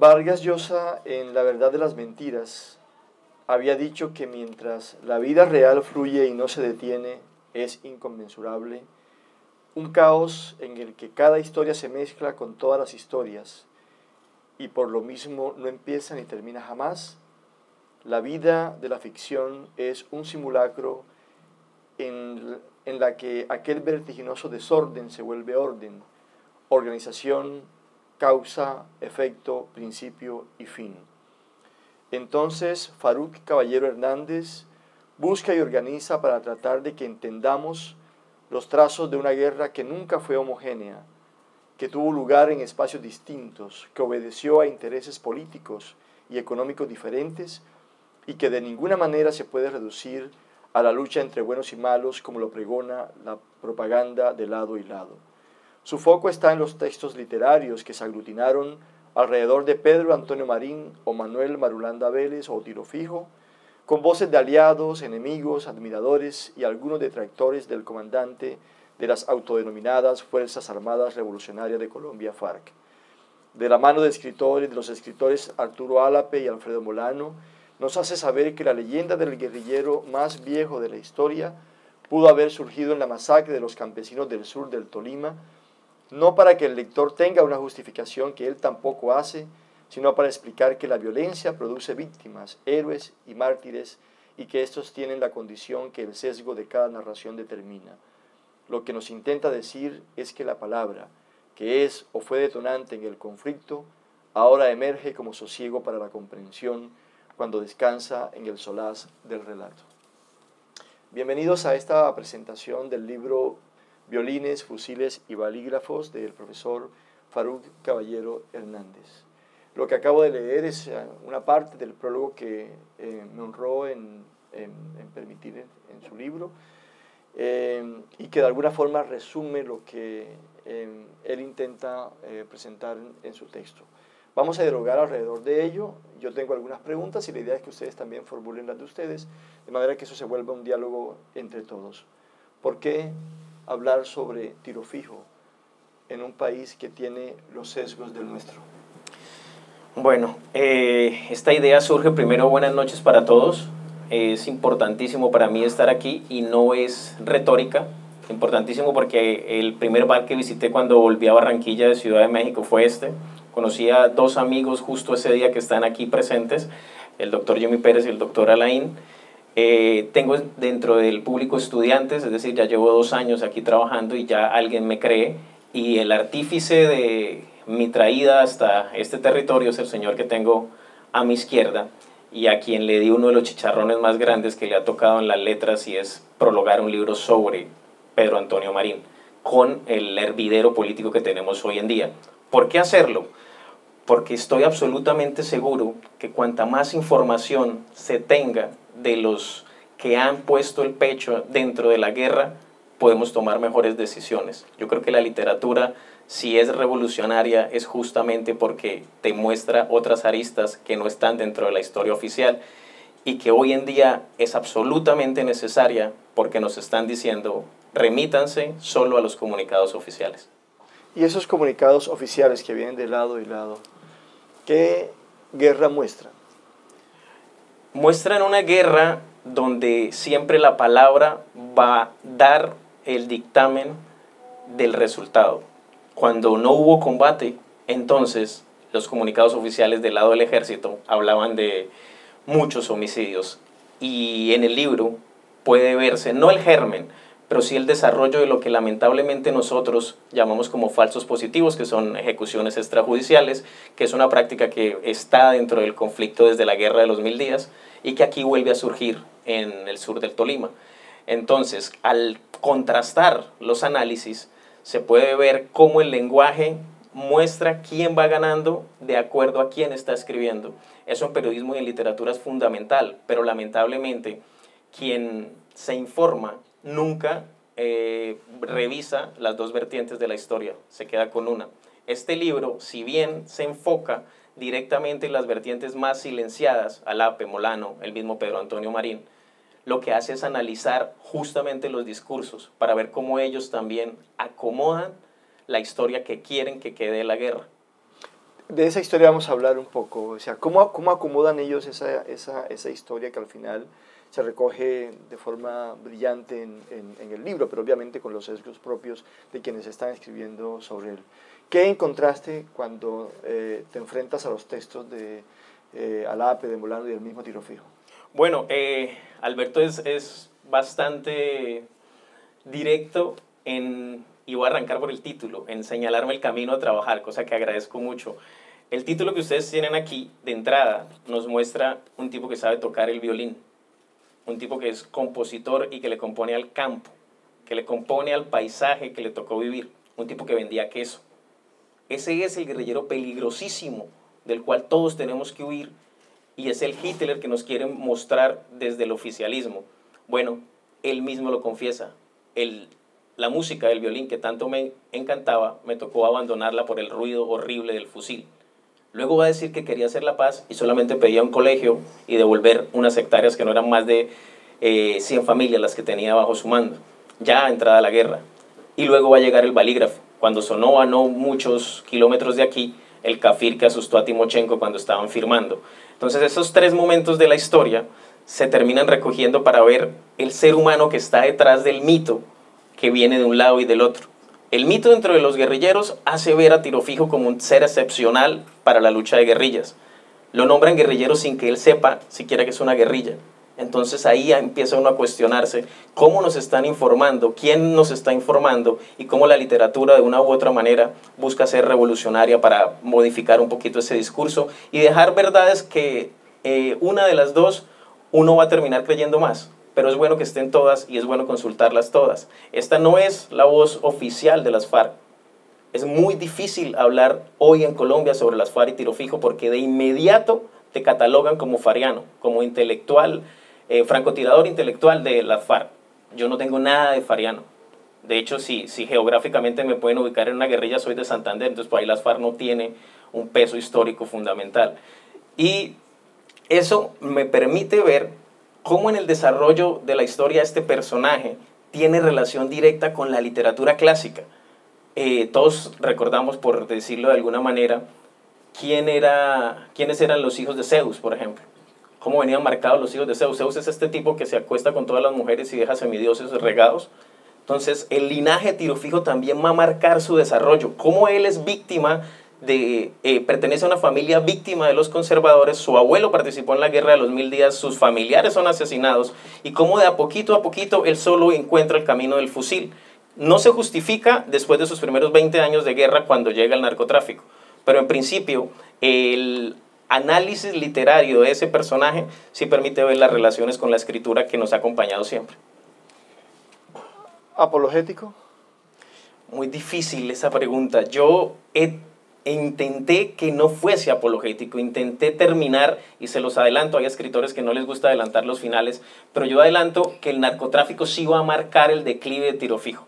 Vargas Llosa, en La verdad de las mentiras, había dicho que mientras la vida real fluye y no se detiene, es inconmensurable, un caos en el que cada historia se mezcla con todas las historias y por lo mismo no empieza ni termina jamás. La vida de la ficción es un simulacro en la que aquel vertiginoso desorden se vuelve orden, organización, causa, efecto, principio y fin. Entonces, Faruk Caballero Hernández busca y organiza para tratar de que entendamos los trazos de una guerra que nunca fue homogénea, que tuvo lugar en espacios distintos, que obedeció a intereses políticos y económicos diferentes y que de ninguna manera se puede reducir a la lucha entre buenos y malos como lo pregona la propaganda de lado y lado. Su foco está en los textos literarios que se aglutinaron alrededor de Pedro Antonio Marín o Manuel Marulanda Vélez o Tiro Fijo, con voces de aliados, enemigos, admiradores y algunos detractores del comandante de las autodenominadas Fuerzas Armadas Revolucionarias de Colombia, FARC. De la mano de los escritores Arturo Álape y Alfredo Molano, nos hace saber que la leyenda del guerrillero más viejo de la historia pudo haber surgido en la masacre de los campesinos del sur del Tolima, no para que el lector tenga una justificación que él tampoco hace, sino para explicar que la violencia produce víctimas, héroes y mártires, y que estos tienen la condición que el sesgo de cada narración determina. Lo que nos intenta decir es que la palabra, que es o fue detonante en el conflicto, ahora emerge como sosiego para la comprensión cuando descansa en el solaz del relato. Bienvenidos a esta presentación del libro Violines, fusiles y balígrafos del profesor Faruk Caballero Hernández. Lo que acabo de leer es una parte del prólogo que me honró en permitir en su libro y que de alguna forma resume lo que él intenta presentar en su texto. Vamos a dialogar alrededor de ello. Yo tengo algunas preguntas y la idea es que ustedes también formulen las de ustedes, de manera que eso se vuelva un diálogo entre todos. ¿Por qué hablar sobre Tiro Fijo en un país que tiene los sesgos del nuestro? Bueno, esta idea surge primero, buenas noches para todos. Es importantísimo para mí estar aquí y no es retórica. Importantísimo porque el primer bar que visité cuando volví a Barranquilla de Ciudad de México fue este. Conocí a dos amigos justo ese día que están aquí presentes, el doctor Jimmy Pérez y el doctor Alain. Tengo dentro del público estudiantes, es decir, ya llevo 2 años aquí trabajando y ya alguien me cree. Y el artífice de mi traída hasta este territorio es el señor que tengo a mi izquierda y a quien le di uno de los chicharrones más grandes que le ha tocado en las letras, y es prologar un libro sobre Pedro Antonio Marín, con el hervidero político que tenemos hoy en día. ¿Por qué hacerlo? Porque estoy absolutamente seguro que cuanta más información se tenga de los que han puesto el pecho dentro de la guerra, podemos tomar mejores decisiones. Yo creo que la literatura, si es revolucionaria, es justamente porque te muestra otras aristas que no están dentro de la historia oficial y que hoy en día es absolutamente necesaria, porque nos están diciendo, remítanse solo a los comunicados oficiales. Y esos comunicados oficiales que vienen de lado y lado, ¿qué guerra muestran? Muestran una guerra donde siempre la palabra va a dar el dictamen del resultado. Cuando no hubo combate, entonces los comunicados oficiales del lado del ejército hablaban de muchos homicidios, y en el libro puede verse no el germen, pero sí el desarrollo de lo que lamentablemente nosotros llamamos como falsos positivos, que son ejecuciones extrajudiciales, que es una práctica que está dentro del conflicto desde la Guerra de los 1000 días y que aquí vuelve a surgir en el sur del Tolima. Entonces, al contrastar los análisis, se puede ver cómo el lenguaje muestra quién va ganando de acuerdo a quién está escribiendo. Eso en periodismo y en literatura es fundamental, pero lamentablemente quien se informa nunca revisa las dos vertientes de la historia, se queda con una. Este libro, si bien se enfoca directamente en las vertientes más silenciadas, Álape, Molano, el mismo Pedro Antonio Marín, lo que hace es analizar justamente los discursos para ver cómo ellos también acomodan la historia que quieren que quede de la guerra. De esa historia vamos a hablar un poco, o sea, cómo acomodan ellos esa historia que al final se recoge de forma brillante en el libro, pero obviamente con los sesgos propios de quienes están escribiendo sobre él. ¿Qué encontraste cuando te enfrentas a los textos de Alape, de Molano y del mismo Tiro Fijo? Bueno, Alberto es bastante directo y voy a arrancar por el título, en señalarme el camino a trabajar, cosa que agradezco mucho. El título que ustedes tienen aquí, de entrada, nos muestra un tipo que sabe tocar el violín, un tipo que es compositor y que le compone al campo, que le compone al paisaje que le tocó vivir, un tipo que vendía queso. Ese es el guerrillero peligrosísimo del cual todos tenemos que huir, y es el Hitler que nos quiere mostrar desde el oficialismo. Bueno, él mismo lo confiesa. La música del violín que tanto me encantaba, me tocó abandonarla por el ruido horrible del fusil. Luego va a decir que quería hacer la paz y solamente pedía un colegio y devolver unas hectáreas que no eran más de 100 familias las que tenía bajo su mando, ya entrada la guerra. Y luego va a llegar el balígrafo, cuando sonó a no muchos kilómetros de aquí, el kafir que asustó a Timochenko cuando estaban firmando. Entonces esos tres momentos de la historia se terminan recogiendo para ver el ser humano que está detrás del mito que viene de un lado y del otro. El mito dentro de los guerrilleros hace ver a Tiro Fijo como un ser excepcional para la lucha de guerrillas. Lo nombran guerrillero sin que él sepa siquiera que es una guerrilla. Entonces ahí empieza uno a cuestionarse cómo nos están informando, quién nos está informando y cómo la literatura de una u otra manera busca ser revolucionaria para modificar un poquito ese discurso y dejar verdades que una de las dos uno va a terminar creyendo más. Pero es bueno que estén todas y es bueno consultarlas todas. Esta no es la voz oficial de las FARC. Es muy difícil hablar hoy en Colombia sobre las FARC y Tiro Fijo porque de inmediato te catalogan como fariano, como intelectual, francotirador intelectual de las FARC. Yo no tengo nada de fariano. De hecho, si geográficamente me pueden ubicar en una guerrilla, soy de Santander, entonces por ahí las FARC no tiene un peso histórico fundamental. Y eso me permite ver cómo en el desarrollo de la historia este personaje tiene relación directa con la literatura clásica. Todos recordamos, por decirlo de alguna manera, quiénes eran los hijos de Zeus, por ejemplo. Cómo venían marcados los hijos de Zeus. Zeus es este tipo que se acuesta con todas las mujeres y deja semidioses regados. Entonces, el linaje de Tiro Fijo también va a marcar su desarrollo. Cómo él es víctima pertenece a una familia víctima de los conservadores, su abuelo participó en la guerra de los 1000 días, sus familiares son asesinados, y cómo de a poquito él solo encuentra el camino del fusil. No se justifica después de sus primeros 20 años de guerra cuando llega el narcotráfico, pero en principio el análisis literario de ese personaje sí permite ver las relaciones con la escritura que nos ha acompañado siempre. ¿Apologético? Muy difícil esa pregunta. Yo intenté que no fuese apologético, intenté terminar, y se los adelanto, hay escritores que no les gusta adelantar los finales, pero yo adelanto que el narcotráfico sí va a marcar el declive de Tiro Fijo.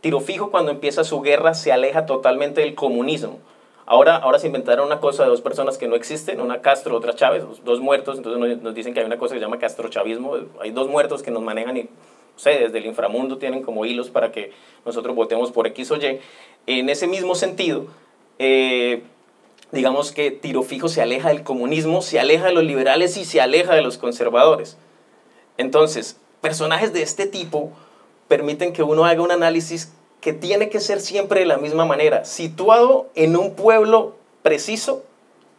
Tiro Fijo, cuando empieza su guerra, se aleja totalmente del comunismo. Ahora se inventaron una cosa de dos personas que no existen, una Castro, otra Chávez, dos muertos, entonces nos dicen que hay una cosa que se llama castrochavismo, hay dos muertos que nos manejan y, no sé, desde el inframundo tienen como hilos para que nosotros votemos por X o Y. En ese mismo sentido, digamos que Tiro Fijo se aleja del comunismo, se aleja de los liberales y se aleja de los conservadores. Entonces, personajes de este tipo permiten que uno haga un análisis que tiene que ser siempre de la misma manera, situado en un pueblo preciso.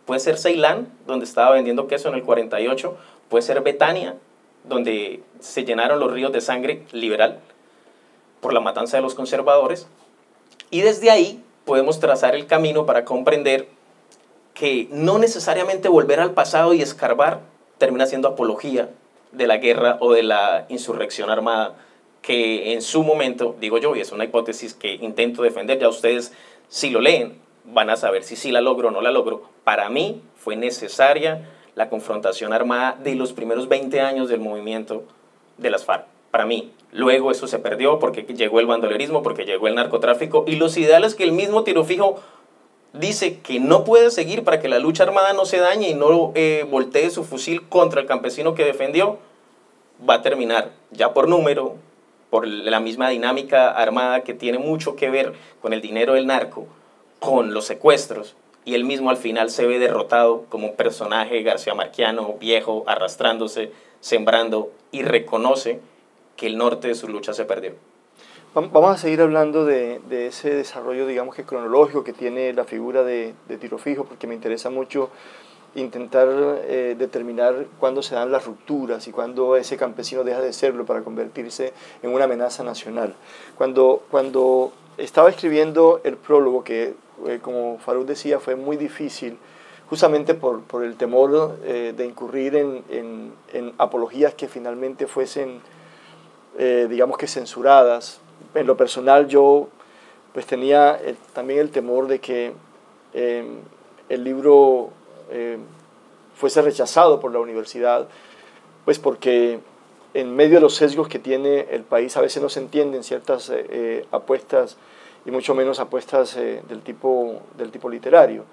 Puede ser Ceilán, donde estaba vendiendo queso en el 48, puede ser Betania, donde se llenaron los ríos de sangre liberal por la matanza de los conservadores, y desde ahí podemos trazar el camino para comprender que no necesariamente volver al pasado y escarbar termina siendo apología de la guerra o de la insurrección armada, que en su momento, digo yo, y es una hipótesis que intento defender, ya ustedes si lo leen van a saber si sí la logro o no la logro. Para mí fue necesaria la confrontación armada de los primeros 20 años del movimiento de las FARC. Para mí, luego eso se perdió porque llegó el bandolerismo, porque llegó el narcotráfico, y los ideales que el mismo Tiro Fijo dice que no puede seguir para que la lucha armada no se dañe y no voltee su fusil contra el campesino que defendió, va a terminar ya por número, por la misma dinámica armada que tiene mucho que ver con el dinero del narco, con los secuestros, y él mismo al final se ve derrotado como un personaje garciamarquiano, viejo, arrastrándose, sembrando, y reconoce que el norte de su lucha se perdió. Vamos a seguir hablando de ese desarrollo, digamos que cronológico que tiene la figura de Tiro Fijo, porque me interesa mucho intentar determinar cuándo se dan las rupturas y cuándo ese campesino deja de serlo para convertirse en una amenaza nacional. Cuando estaba escribiendo el prólogo, que como Faruk decía, fue muy difícil, justamente por el temor de incurrir en apologías que finalmente fuesen, digamos que censuradas. En lo personal yo pues tenía también el temor de que el libro fuese rechazado por la universidad, pues porque en medio de los sesgos que tiene el país a veces no se entienden ciertas apuestas, y mucho menos apuestas del tipo literario.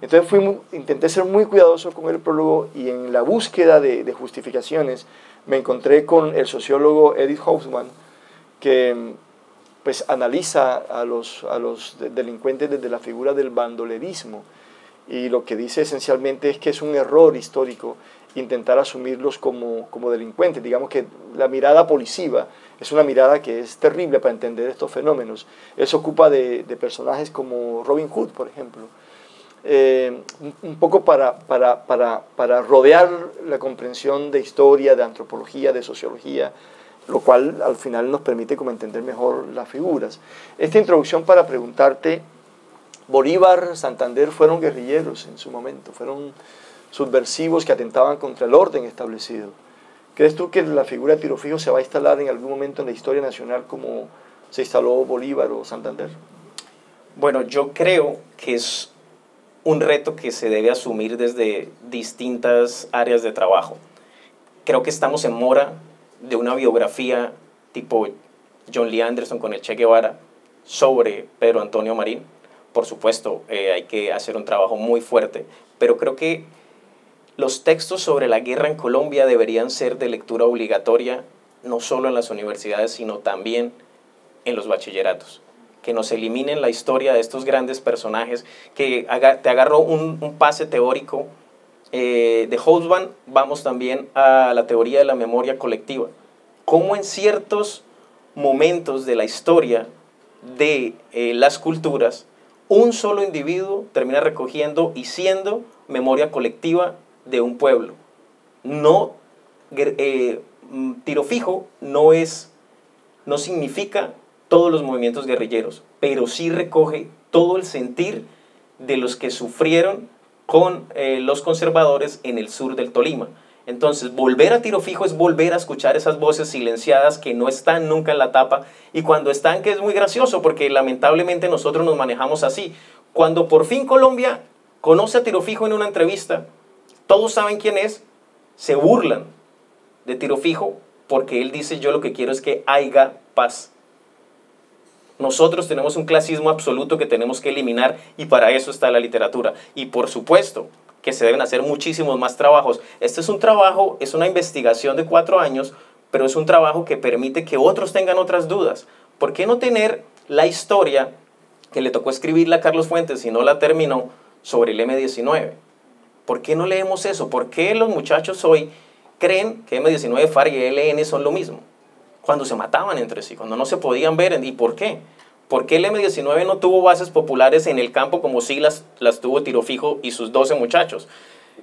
Entonces intenté ser muy cuidadoso con el prólogo, y en la búsqueda de justificaciones me encontré con el sociólogo Edith Hobsbawm, que pues analiza a los delincuentes desde la figura del bandolerismo, y lo que dice esencialmente es que es un error histórico intentar asumirlos como delincuentes. Digamos que la mirada policiva es una mirada que es terrible para entender estos fenómenos. Él se ocupa de personajes como Robin Hood, por ejemplo, un poco para rodear la comprensión de historia, de antropología, de sociología, lo cual al final nos permite como entender mejor las figuras. Esta introducción para preguntarte: Bolívar, Santander fueron guerrilleros en su momento, fueron subversivos que atentaban contra el orden establecido. ¿Crees tú que la figura de Tiro Fijo se va a instalar en algún momento en la historia nacional como se instaló Bolívar o Santander? Bueno, yo creo que es un reto que se debe asumir desde distintas áreas de trabajo. Creo que estamos en mora de una biografía tipo John Lee Anderson con el Che Guevara sobre Pedro Antonio Marín. Por supuesto, hay que hacer un trabajo muy fuerte, pero creo que los textos sobre la guerra en Colombia deberían ser de lectura obligatoria, no solo en las universidades, sino también en los bachilleratos. Que nos eliminen la historia de estos grandes personajes, que te agarro un pase teórico de Hobsbawm. Vamos también a la teoría de la memoria colectiva. Cómo en ciertos momentos de la historia de las culturas, un solo individuo termina recogiendo y siendo memoria colectiva de un pueblo. No, Tiro Fijo no significa todos los movimientos guerrilleros, pero sí recoge todo el sentir de los que sufrieron con los conservadores en el sur del Tolima. Entonces, volver a Tiro Fijo es volver a escuchar esas voces silenciadas que no están nunca en la tapa, y cuando están, que es muy gracioso, porque lamentablemente nosotros nos manejamos así. Cuando por fin Colombia conoce a Tiro Fijo en una entrevista, todos saben quién es, se burlan de Tiro Fijo porque él dice: yo lo que quiero es que haya paz. Nosotros tenemos un clasismo absoluto que tenemos que eliminar, y para eso está la literatura. Y por supuesto que se deben hacer muchísimos más trabajos. Este es un trabajo, es una investigación de 4 años, pero es un trabajo que permite que otros tengan otras dudas. ¿Por qué no tener la historia que le tocó escribirle a Carlos Fuentes y no la terminó sobre el M-19? ¿Por qué no leemos eso? ¿Por qué los muchachos hoy creen que M-19, FARC y ELN son lo mismo? Cuando se mataban entre sí, cuando no se podían ver. ¿Y por qué? ¿Por qué el M-19 no tuvo bases populares en el campo como sí las tuvo Tiro Fijo y sus 12 muchachos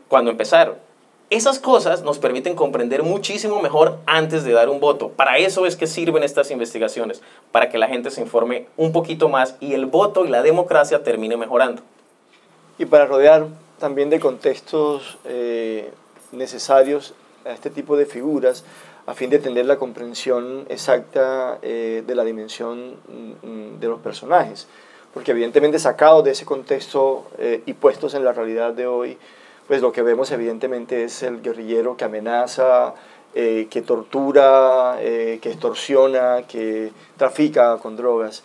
cuando empezaron? Esas cosas nos permiten comprender muchísimo mejor antes de dar un voto. Para eso es que sirven estas investigaciones, para que la gente se informe un poquito más y el voto y la democracia termine mejorando. Y para rodear también de contextos necesarios a este tipo de figuras, a fin de tener la comprensión exacta de la dimensión de los personajes. Porque evidentemente, sacados de ese contexto y puestos en la realidad de hoy, pues lo que vemos evidentemente es el guerrillero que amenaza, que tortura, que extorsiona, que trafica con drogas.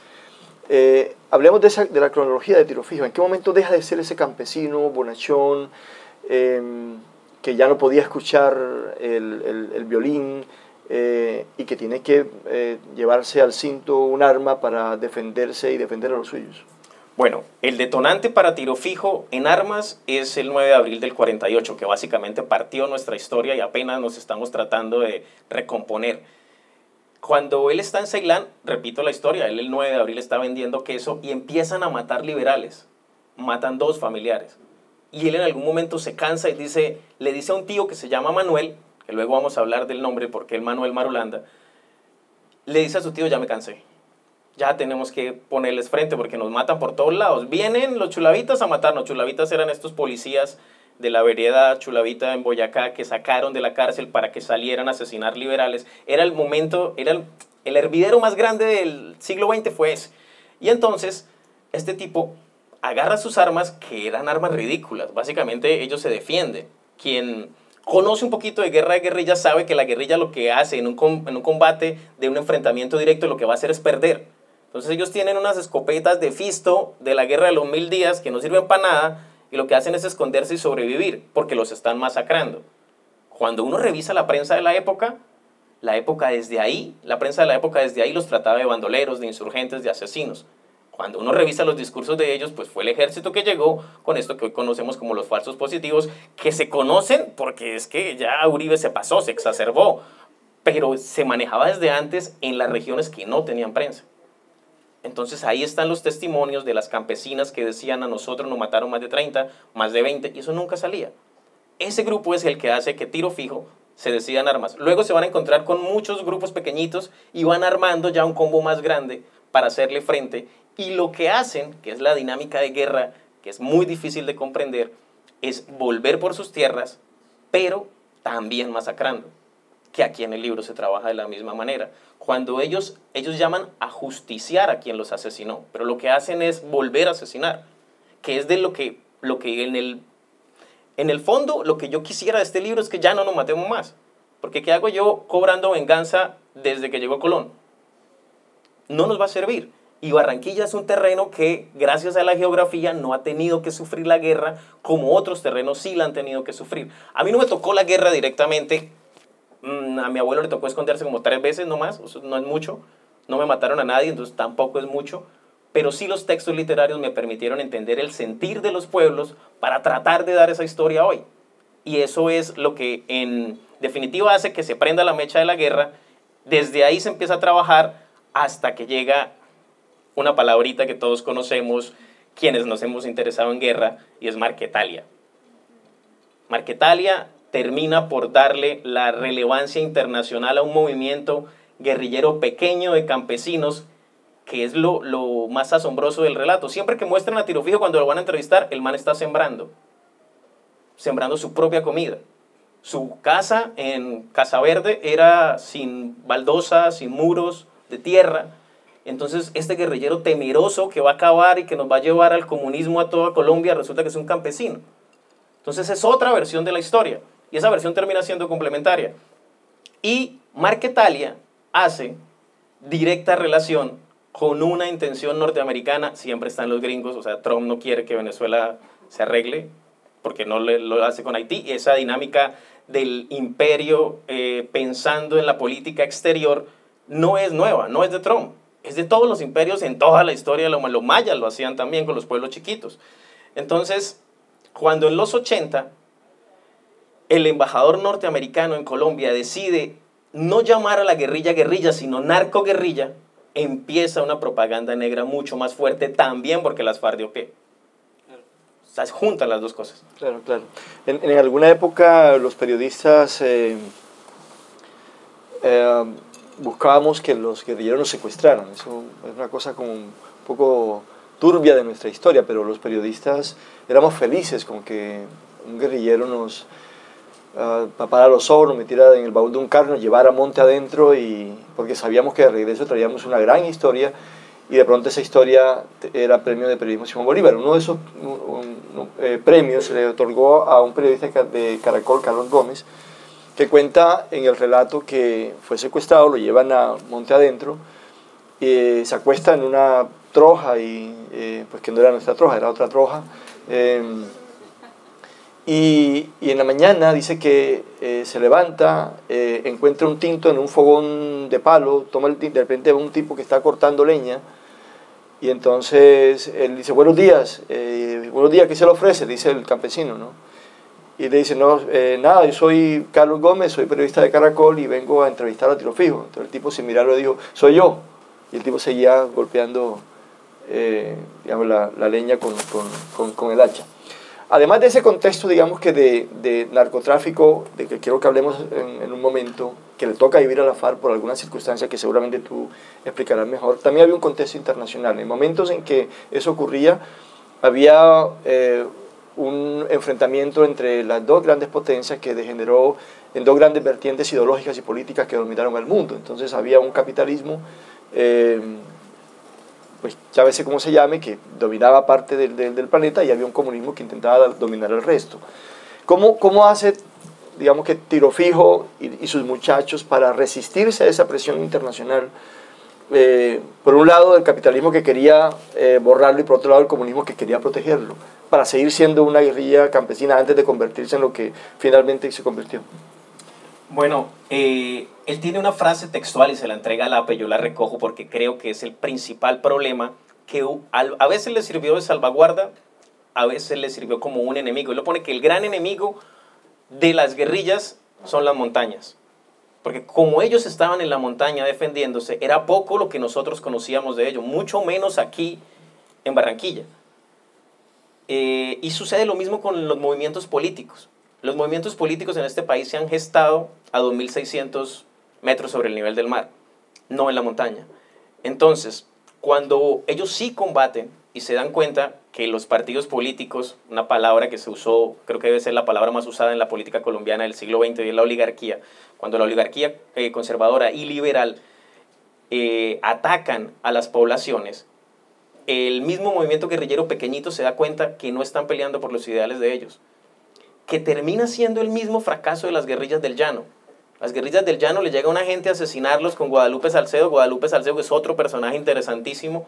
Hablemos de la cronología de Tiro Fijo. ¿En qué momento deja de ser ese campesino bonachón que ya no podía escuchar el violín y que tiene que llevarse al cinto un arma para defenderse y defender a los suyos? Bueno, el detonante para tiro fijo en armas es el 9 de abril del 48, que básicamente partió nuestra historia y apenas nos estamos tratando de recomponer. Cuando él está en Ceilán, repito la historia, él el 9 de abril está vendiendo queso y empiezan a matar liberales, matan 2 familiares. Y él en algún momento se cansa y le dice a un tío que se llama Manuel, que luego vamos a hablar del nombre porque es Manuel Marulanda, le dice a su tío, ya me cansé. Ya tenemos que ponerles frente porque nos matan por todos lados. Vienen los chulavitas a matarnos. Chulavitas eran estos policías de la vereda Chulavita en Boyacá que sacaron de la cárcel para que salieran a asesinar liberales. Era el momento, era el hervidero más grande del siglo XX fue ese. Y entonces este tipo agarra sus armas, que eran armas ridículas. Básicamente ellos se defienden. Quien conoce un poquito de guerra de guerrilla sabe que la guerrilla lo que hace en un combate de un enfrentamiento directo lo que va a hacer es perder. Entonces ellos tienen unas escopetas de Fisto de la guerra de los 1000 días que no sirven para nada y lo que hacen es esconderse y sobrevivir porque los están masacrando. Cuando uno revisa la prensa de la época desde ahí, la prensa de la época desde ahí los trataba de bandoleros, de insurgentes, de asesinos. Cuando uno revisa los discursos de ellos, pues fue el ejército que llegó con esto que hoy conocemos como los falsos positivos, que se conocen porque es que ya Uribe se pasó, se exacerbó, pero se manejaba desde antes en las regiones que no tenían prensa. Entonces ahí están los testimonios de las campesinas que decían a nosotros nos mataron más de 30, más de 20, y eso nunca salía. Ese grupo es el que hace que tiro fijo se decidan armas. Luego se van a encontrar con muchos grupos pequeñitos y van armando ya un combo más grande para hacerle frente. Y lo que hacen, que es la dinámica de guerra, que es muy difícil de comprender, es volver por sus tierras, pero también masacrando, que aquí en el libro se trabaja de la misma manera. Cuando ellos llaman a justiciar a quien los asesinó, pero lo que hacen es volver a asesinar, que es de lo que en el fondo, lo que yo quisiera de este libro es que ya no nos matemos más, porque ¿qué hago yo cobrando venganza desde que llegó Colón? No nos va a servir. Y Barranquilla es un terreno que, gracias a la geografía, no ha tenido que sufrir la guerra como otros terrenos sí la han tenido que sufrir. A mí no me tocó la guerra directamente. A mi abuelo le tocó esconderse como 3 veces nomás, eso no es mucho. No me mataron a nadie, entonces tampoco es mucho. Pero sí los textos literarios me permitieron entender el sentir de los pueblos para tratar de dar esa historia hoy. Y eso es lo que en definitiva hace que se prenda la mecha de la guerra. Desde ahí se empieza a trabajar hasta que llega una palabrita que todos conocemos, quienes nos hemos interesado en guerra, y es Marquetalia. Marquetalia termina por darle la relevancia internacional a un movimiento guerrillero pequeño de campesinos, que es lo más asombroso del relato. Siempre que muestran a Tiro Fijo cuando lo van a entrevistar, el man está sembrando su propia comida. Su casa en Casa Verde era sin baldosa, sin muros, de tierra. Entonces este guerrillero temeroso que va a acabar y que nos va a llevar al comunismo a toda Colombia, resulta que es un campesino. Entonces es otra versión de la historia, y esa versión termina siendo complementaria. Y Marquetalia hace directa relación con una intención norteamericana. Siempre están los gringos, o sea, Trump no quiere que Venezuela se arregle, porque no lo hace con Haití, y esa dinámica del imperio pensando en la política exterior no es nueva, no es de Trump. Es de todos los imperios en toda la historia. Los mayas lo hacían también con los pueblos chiquitos. Entonces, cuando en los 80 el embajador norteamericano en Colombia decide no llamar a la guerrilla guerrilla, sino narcoguerrilla, empieza una propaganda negra mucho más fuerte también porque las FARC dio pie. O sea, juntan las dos cosas. Claro, claro. En alguna época los periodistas buscábamos que los guerrilleros nos secuestraran. Eso es una cosa como un poco turbia de nuestra historia, pero los periodistas éramos felices con que un guerrillero nos tapara los ojos, nos metiera en el baúl de un carro, nos llevara monte adentro, porque sabíamos que de regreso traíamos una gran historia, y de pronto esa historia era premio de periodismo Simón Bolívar. Uno de esos premios se le otorgó a un periodista de Caracol, Carlos Gómez, que cuenta en el relato que fue secuestrado, lo llevan a monte adentro, se acuesta en una troja, pues que no era nuestra troja, era otra troja, y en la mañana dice que se levanta, encuentra un tinto en un fogón de palo, de repente ve un tipo que está cortando leña, Y entonces él dice, buenos días, ¿qué se le ofrece? Dice el campesino, ¿no? Y le dice, no, nada, yo soy Carlos Gómez, soy periodista de Caracol y vengo a entrevistar a Tiro Fijo. Entonces el tipo sin mirarlo le dijo, soy yo. Y el tipo seguía golpeando digamos, la leña con el hacha. Además de ese contexto, digamos que de narcotráfico, de que quiero que hablemos en un momento, que le toca vivir a la FARC por algunas circunstancias que seguramente tú explicarás mejor, también había un contexto internacional. En momentos en que eso ocurría, había un enfrentamiento entre las dos grandes potencias que degeneró en dos grandes vertientes ideológicas y políticas que dominaron el mundo. Entonces había un capitalismo, pues llámese como se llame, que dominaba parte del planeta, y había un comunismo que intentaba dominar el resto. ¿Cómo hace, digamos, que Tiro Fijo y sus muchachos para resistirse a esa presión internacional? Por un lado el capitalismo que quería borrarlo y por otro lado el comunismo que quería protegerlo, para seguir siendo una guerrilla campesina antes de convertirse en lo que finalmente se convirtió. Bueno, él tiene una frase textual y se la entrega a Lape, yo la recojo porque creo que es el principal problema, que a veces le sirvió de salvaguarda, a veces le sirvió como un enemigo. Él lo pone que el gran enemigo de las guerrillas son las montañas. Porque como ellos estaban en la montaña defendiéndose, era poco lo que nosotros conocíamos de ellos, mucho menos aquí en Barranquilla. Y sucede lo mismo con los movimientos políticos. Los movimientos políticos en este país se han gestado a 2.600 metros sobre el nivel del mar, no en la montaña. Entonces, cuando ellos sí combaten y se dan cuenta que los partidos políticos, una palabra que se usó, creo que debe ser la palabra más usada en la política colombiana del siglo XX, y es la oligarquía, cuando la oligarquía conservadora y liberal atacan a las poblaciones, el mismo movimiento guerrillero pequeñito se da cuenta que no están peleando por los ideales de ellos, que termina siendo el mismo fracaso de las guerrillas del llano. Las guerrillas del llano le llega a una gente a asesinarlos con Guadalupe Salcedo que es otro personaje interesantísimo.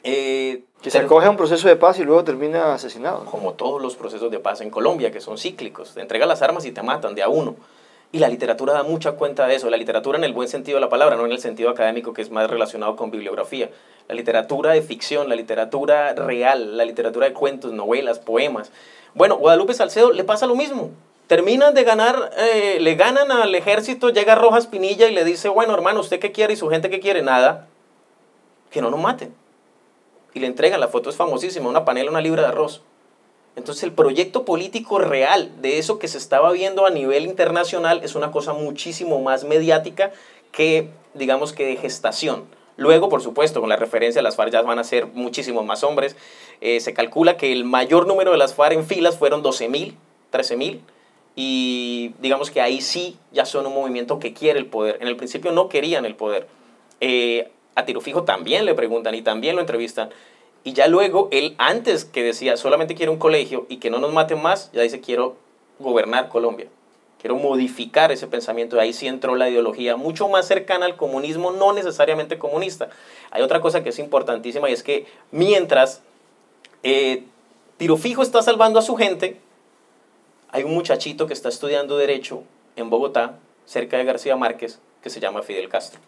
Que se acoge a un proceso de paz y luego termina asesinado. Como todos los procesos de paz en Colombia, que son cíclicos. Te entregan las armas y te matan de a uno. Y la literatura da mucha cuenta de eso. La literatura en el buen sentido de la palabra, no en el sentido académico que es más relacionado con bibliografía. La literatura de ficción, la literatura real, la literatura de cuentos, novelas, poemas. Bueno, Guadalupe Salcedo le pasa lo mismo. Terminan de ganar, le ganan al ejército, llega Rojas Pinilla y le dice, bueno, hermano, ¿usted qué quiere y su gente qué quiere? Nada, que no nos maten. Y le entregan, la foto es famosísima, una panela, una libra de arroz. Entonces el proyecto político real de eso que se estaba viendo a nivel internacional es una cosa muchísimo más mediática que, digamos, que de gestación. Luego, por supuesto, con la referencia a las FARC ya van a ser muchísimos más hombres. Se calcula que el mayor número de las FARC en filas fueron 12.000, 13.000. Y digamos que ahí sí ya son un movimiento que quiere el poder. En el principio no querían el poder. A Tiro Fijo también le preguntan y también lo entrevistan. Y ya luego, él antes que decía solamente quiero un colegio y que no nos maten más, ya dice quiero gobernar Colombia. Quiero modificar ese pensamiento. De ahí sí entró la ideología mucho más cercana al comunismo, no necesariamente comunista. Hay otra cosa que es importantísima y es que mientras Tiro Fijo está salvando a su gente, hay un muchachito que está estudiando Derecho en Bogotá, cerca de García Márquez, que se llama Fidel Castro.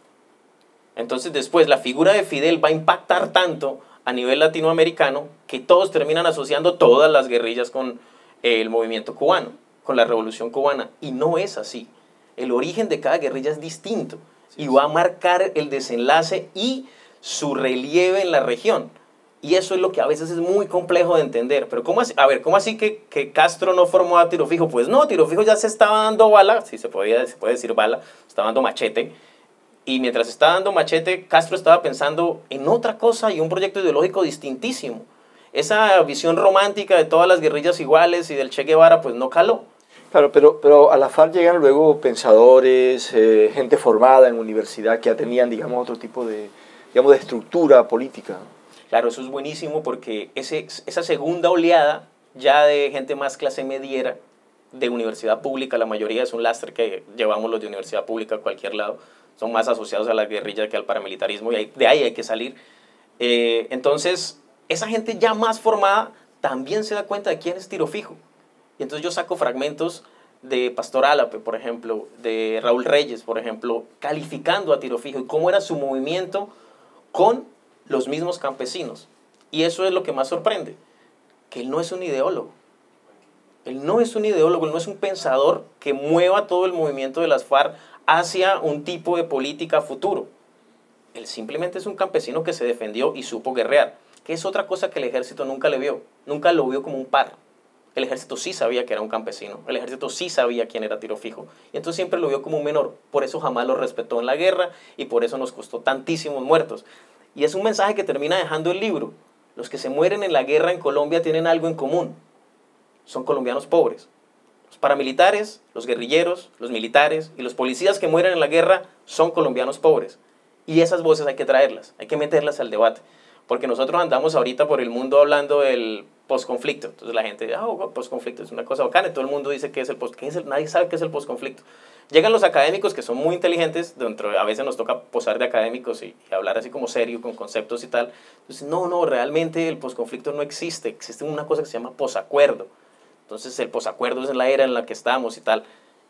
Entonces después la figura de Fidel va a impactar tanto a nivel latinoamericano que todos terminan asociando todas las guerrillas con el movimiento cubano, con la revolución cubana. Y no es así. El origen de cada guerrilla es distinto y va a marcar el desenlace y su relieve en la región. Y eso es lo que a veces es muy complejo de entender. Pero ¿cómo así? A ver, ¿cómo así que Castro no formó a Tiro Fijo? Pues no, Tiro Fijo ya se estaba dando bala, si se puede decir bala, estaba dando machete. Y mientras estaba dando machete, Castro estaba pensando en otra cosa y un proyecto ideológico distintísimo. Esa visión romántica de todas las guerrillas iguales y del Che Guevara, pues no caló. Claro, pero a la FARC llegan luego pensadores, gente formada en universidad que ya tenían, digamos, otro tipo de estructura política. Claro, eso es buenísimo porque esa segunda oleada ya de gente más clase mediera, de universidad pública, la mayoría es un lastre que llevamos los de universidad pública a cualquier lado, son más asociados a la guerrilla que al paramilitarismo y de ahí hay que salir. Entonces, esa gente ya más formada también se da cuenta de quién es Tiro Fijo. Y entonces yo saco fragmentos de Pastor Álape, por ejemplo, de Raúl Reyes, por ejemplo, calificando a Tiro Fijo y cómo era su movimiento con los mismos campesinos. Y eso es lo que más sorprende, que él no es un ideólogo. Él no es un ideólogo, él no es un pensador que mueva todo el movimiento de las FARC hacia un tipo de política futuro. Él simplemente es un campesino que se defendió y supo guerrear, que es otra cosa que el ejército nunca le vio, nunca lo vio como un par. El ejército sí sabía que era un campesino, el ejército sí sabía quién era Tiro Fijo, y entonces siempre lo vio como un menor, por eso jamás lo respetó en la guerra y por eso nos costó tantísimos muertos. Y es un mensaje que termina dejando el libro. Los que se mueren en la guerra en Colombia tienen algo en común, son colombianos pobres. Los paramilitares, los guerrilleros, los militares y los policías que mueren en la guerra son colombianos pobres. Y esas voces hay que traerlas, hay que meterlas al debate. Porque nosotros andamos ahorita por el mundo hablando del posconflicto. Entonces la gente dice, posconflicto es una cosa bacana. Y todo el mundo dice que es el posconflicto. Nadie sabe qué es el posconflicto. Llegan los académicos que son muy inteligentes, a veces nos toca posar de académicos y hablar así como serio, con conceptos y tal. Entonces, no, realmente el posconflicto no existe. Existe una cosa que se llama posacuerdo. Entonces el posacuerdo es la era en la que estamos y tal.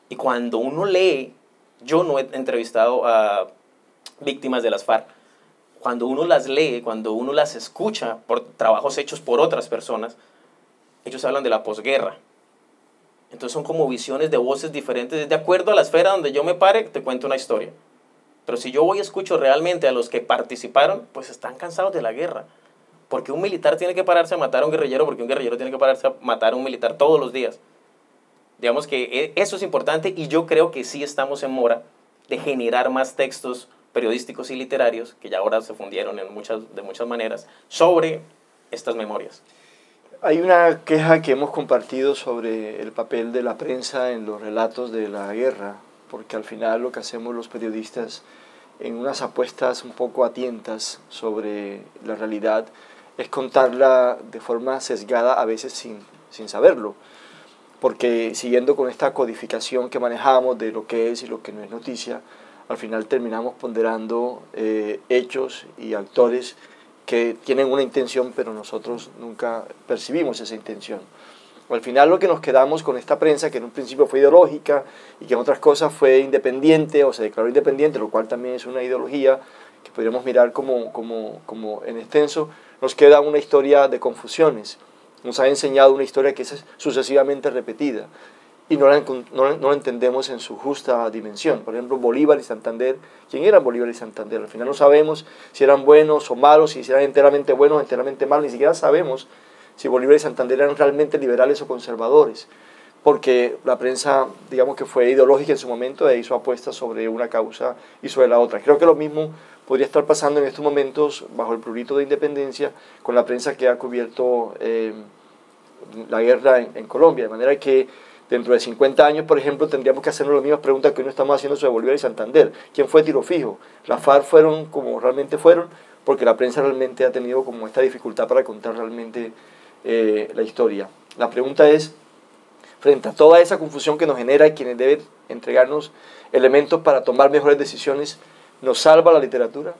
Y cuando uno lee, yo no he entrevistado a víctimas de las FARC, cuando uno las lee, cuando uno las escucha por trabajos hechos por otras personas, ellos hablan de la posguerra. Entonces son como visiones de voces diferentes. De acuerdo a la esfera donde yo me pare, te cuento una historia. Pero si yo voy y escucho realmente a los que participaron, pues están cansados de la guerra. Porque un militar tiene que pararse a matar a un guerrillero, porque un guerrillero tiene que pararse a matar a un militar todos los días. Digamos que eso es importante y yo creo que sí estamos en mora de generar más textos periodísticos y literarios, que ya ahora se fundieron de muchas maneras, sobre estas memorias. Hay una queja que hemos compartido sobre el papel de la prensa en los relatos de la guerra, porque al final lo que hacemos los periodistas en unas apuestas un poco a tientas sobre la realidad es contarla de forma sesgada, a veces sin saberlo, porque siguiendo con esta codificación que manejamos de lo que es y lo que no es noticia, al final terminamos ponderando hechos y actores que tienen una intención, pero nosotros nunca percibimos esa intención. Al final lo que nos quedamos con esta prensa, que en un principio fue ideológica y que en otras cosas fue independiente o se declaró independiente, lo cual también es una ideología que podríamos mirar como en extenso, nos queda una historia de confusiones. Nos ha enseñado una historia que es sucesivamente repetida y no la entendemos en su justa dimensión. Por ejemplo, Bolívar y Santander, ¿quién eran Bolívar y Santander? Al final no sabemos si eran buenos o malos, si eran enteramente buenos o enteramente malos, ni siquiera sabemos si Bolívar y Santander eran realmente liberales o conservadores, porque la prensa, digamos que fue ideológica en su momento e hizo apuestas sobre una causa y sobre la otra. Creo que lo mismo podría estar pasando en estos momentos bajo el prurito de independencia con la prensa que ha cubierto la guerra en Colombia, de manera que dentro de 50 años, por ejemplo, tendríamos que hacernos las mismas preguntas que hoy no estamos haciendo sobre Bolívar y Santander. ¿Quién fue Tiro Fijo? ¿Las FARC fueron como realmente fueron? Porque la prensa realmente ha tenido como esta dificultad para contar realmente la historia. La pregunta es, frente a toda esa confusión que nos genera y quienes deben entregarnos elementos para tomar mejores decisiones, ¿nos salva la literatura?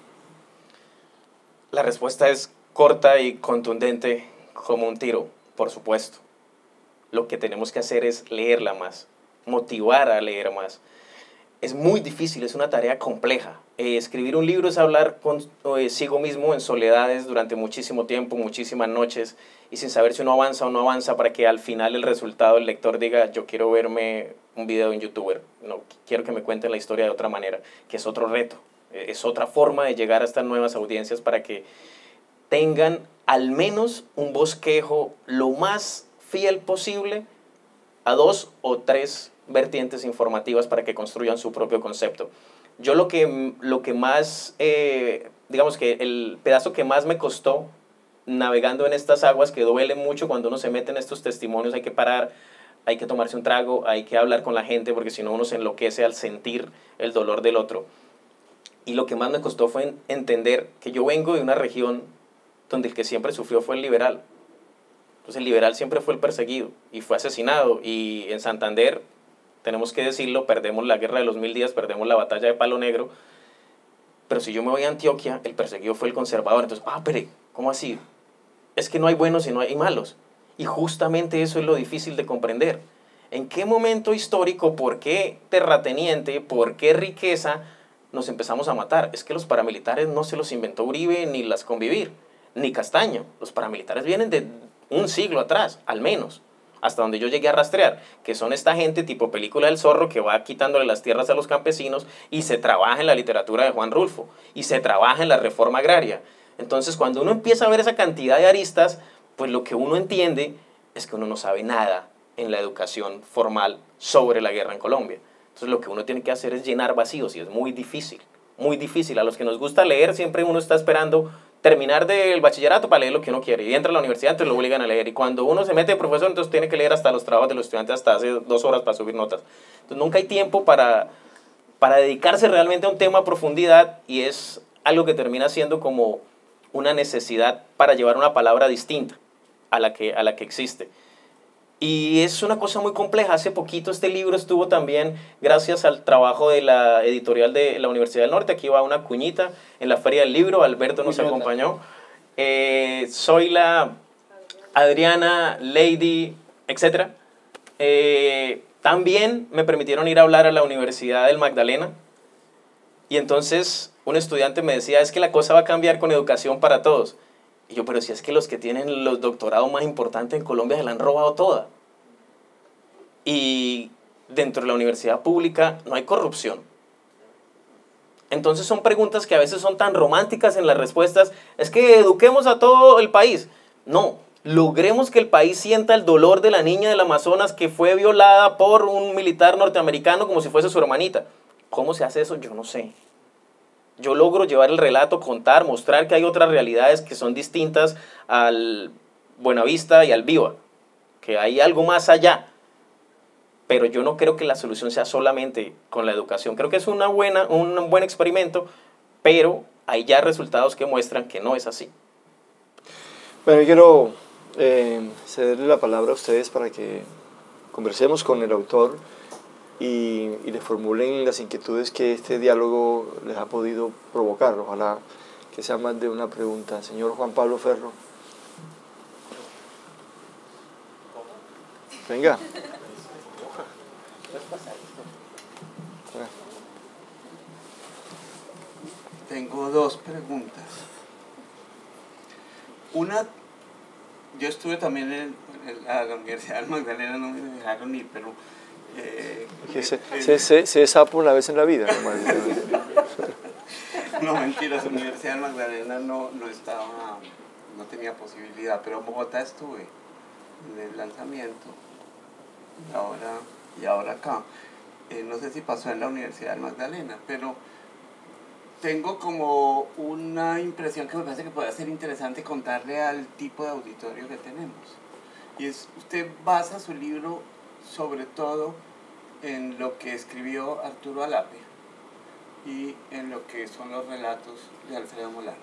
La respuesta es corta y contundente como un tiro, por supuesto. Lo que tenemos que hacer es leerla más, motivar a leer más. Es muy difícil, es una tarea compleja. Escribir un libro es hablar consigo mismo en soledades durante muchísimo tiempo, muchísimas noches, y sin saber si uno avanza o no avanza, para que al final el resultado, el lector diga, yo quiero verme un video de un youtuber, no quiero que me cuenten la historia de otra manera, que es otro reto, es otra forma de llegar a estas nuevas audiencias para que tengan al menos un bosquejo lo más fiel posible a 2 o 3 vertientes informativas para que construyan su propio concepto. Yo lo que más, digamos que el pedazo que más me costó navegando en estas aguas, que duele mucho cuando uno se mete en estos testimonios, hay que parar, hay que tomarse un trago, hay que hablar con la gente, porque si no uno se enloquece al sentir el dolor del otro. Y lo que más me costó fue entender que yo vengo de una región donde el que siempre sufrió fue el liberal. Entonces el liberal siempre fue el perseguido y fue asesinado. Y en Santander, tenemos que decirlo, perdemos la guerra de los 1000 días, perdemos la batalla de Palo Negro. Pero si yo me voy a Antioquia, el perseguido fue el conservador. Entonces, pero ¿cómo así? Es que no hay buenos y no hay malos. Y justamente eso es lo difícil de comprender. ¿En qué momento histórico, por qué terrateniente, por qué riqueza nos empezamos a matar. Es que los paramilitares no se los inventó Uribe ni las Convivir, ni Castaño. Los paramilitares vienen de un siglo atrás, al menos, hasta donde yo llegué a rastrear, que son esta gente tipo película del zorro que va quitándole las tierras a los campesinos y se trabaja en la literatura de Juan Rulfo y se trabaja en la reforma agraria. Entonces, cuando uno empieza a ver esa cantidad de aristas, pues lo que uno entiende es que uno no sabe nada en la educación formal sobre la guerra en Colombia. Entonces, lo que uno tiene que hacer es llenar vacíos y es muy difícil, muy difícil. A los que nos gusta leer, siempre uno está esperando terminar del bachillerato para leer lo que uno quiere y entra a la universidad, entonces lo obligan a leer y cuando uno se mete de profesor, entonces tiene que leer hasta los trabajos de los estudiantes hasta hace 2 horas para subir notas. Entonces nunca hay tiempo para dedicarse realmente a un tema a profundidad y es algo que termina siendo como una necesidad para llevar una palabra distinta a la que existe. Y es una cosa muy compleja. Hace poquito este libro estuvo también, gracias al trabajo de la editorial de la Universidad del Norte, aquí va una cuñita, en la Feria del Libro, Alberto nos acompañó. Soy la Adriana, Lady, etc. También me permitieron ir a hablar a la Universidad del Magdalena. Y entonces un estudiante me decía, es que la cosa va a cambiar con educación para todos. Y yo, pero si es que los que tienen los doctorados más importantes en Colombia se la han robado toda. Y dentro de la universidad pública no hay corrupción. Entonces son preguntas que a veces son tan románticas en las respuestas. Es que eduquemos a todo el país. No, logremos que el país sienta el dolor de la niña del Amazonas que fue violada por un militar norteamericano como si fuese su hermanita. ¿Cómo se hace eso? Yo no sé. Yo logro llevar el relato, contar, mostrar que hay otras realidades que son distintas al Buenavista y al Viva, que hay algo más allá. Pero yo no creo que la solución sea solamente con la educación. Creo que es un buen experimento, pero hay ya resultados que muestran que no es así. Bueno, yo quiero cederle la palabra a ustedes para que conversemos con el autor y le formulen las inquietudes que este diálogo les ha podido provocar. Ojalá que sea más de una pregunta. Señor Juan Pablo Ferro. Venga. Tengo 2 preguntas. Una, yo estuve también en la Universidad del Magdalena, no me dejaron ir, pero... se es sapo una vez en la vida. No, mentiras, la Universidad del Magdalena no tenía posibilidad, pero en Bogotá estuve en el lanzamiento y ahora acá. No sé si pasó en la Universidad del Magdalena, pero tengo como una impresión que me parece que puede ser interesante contarle al tipo de auditorio que tenemos. Y es, usted basa su libro sobre todo en lo que escribió Arturo Alape y en lo que son los relatos de Alfredo Molano.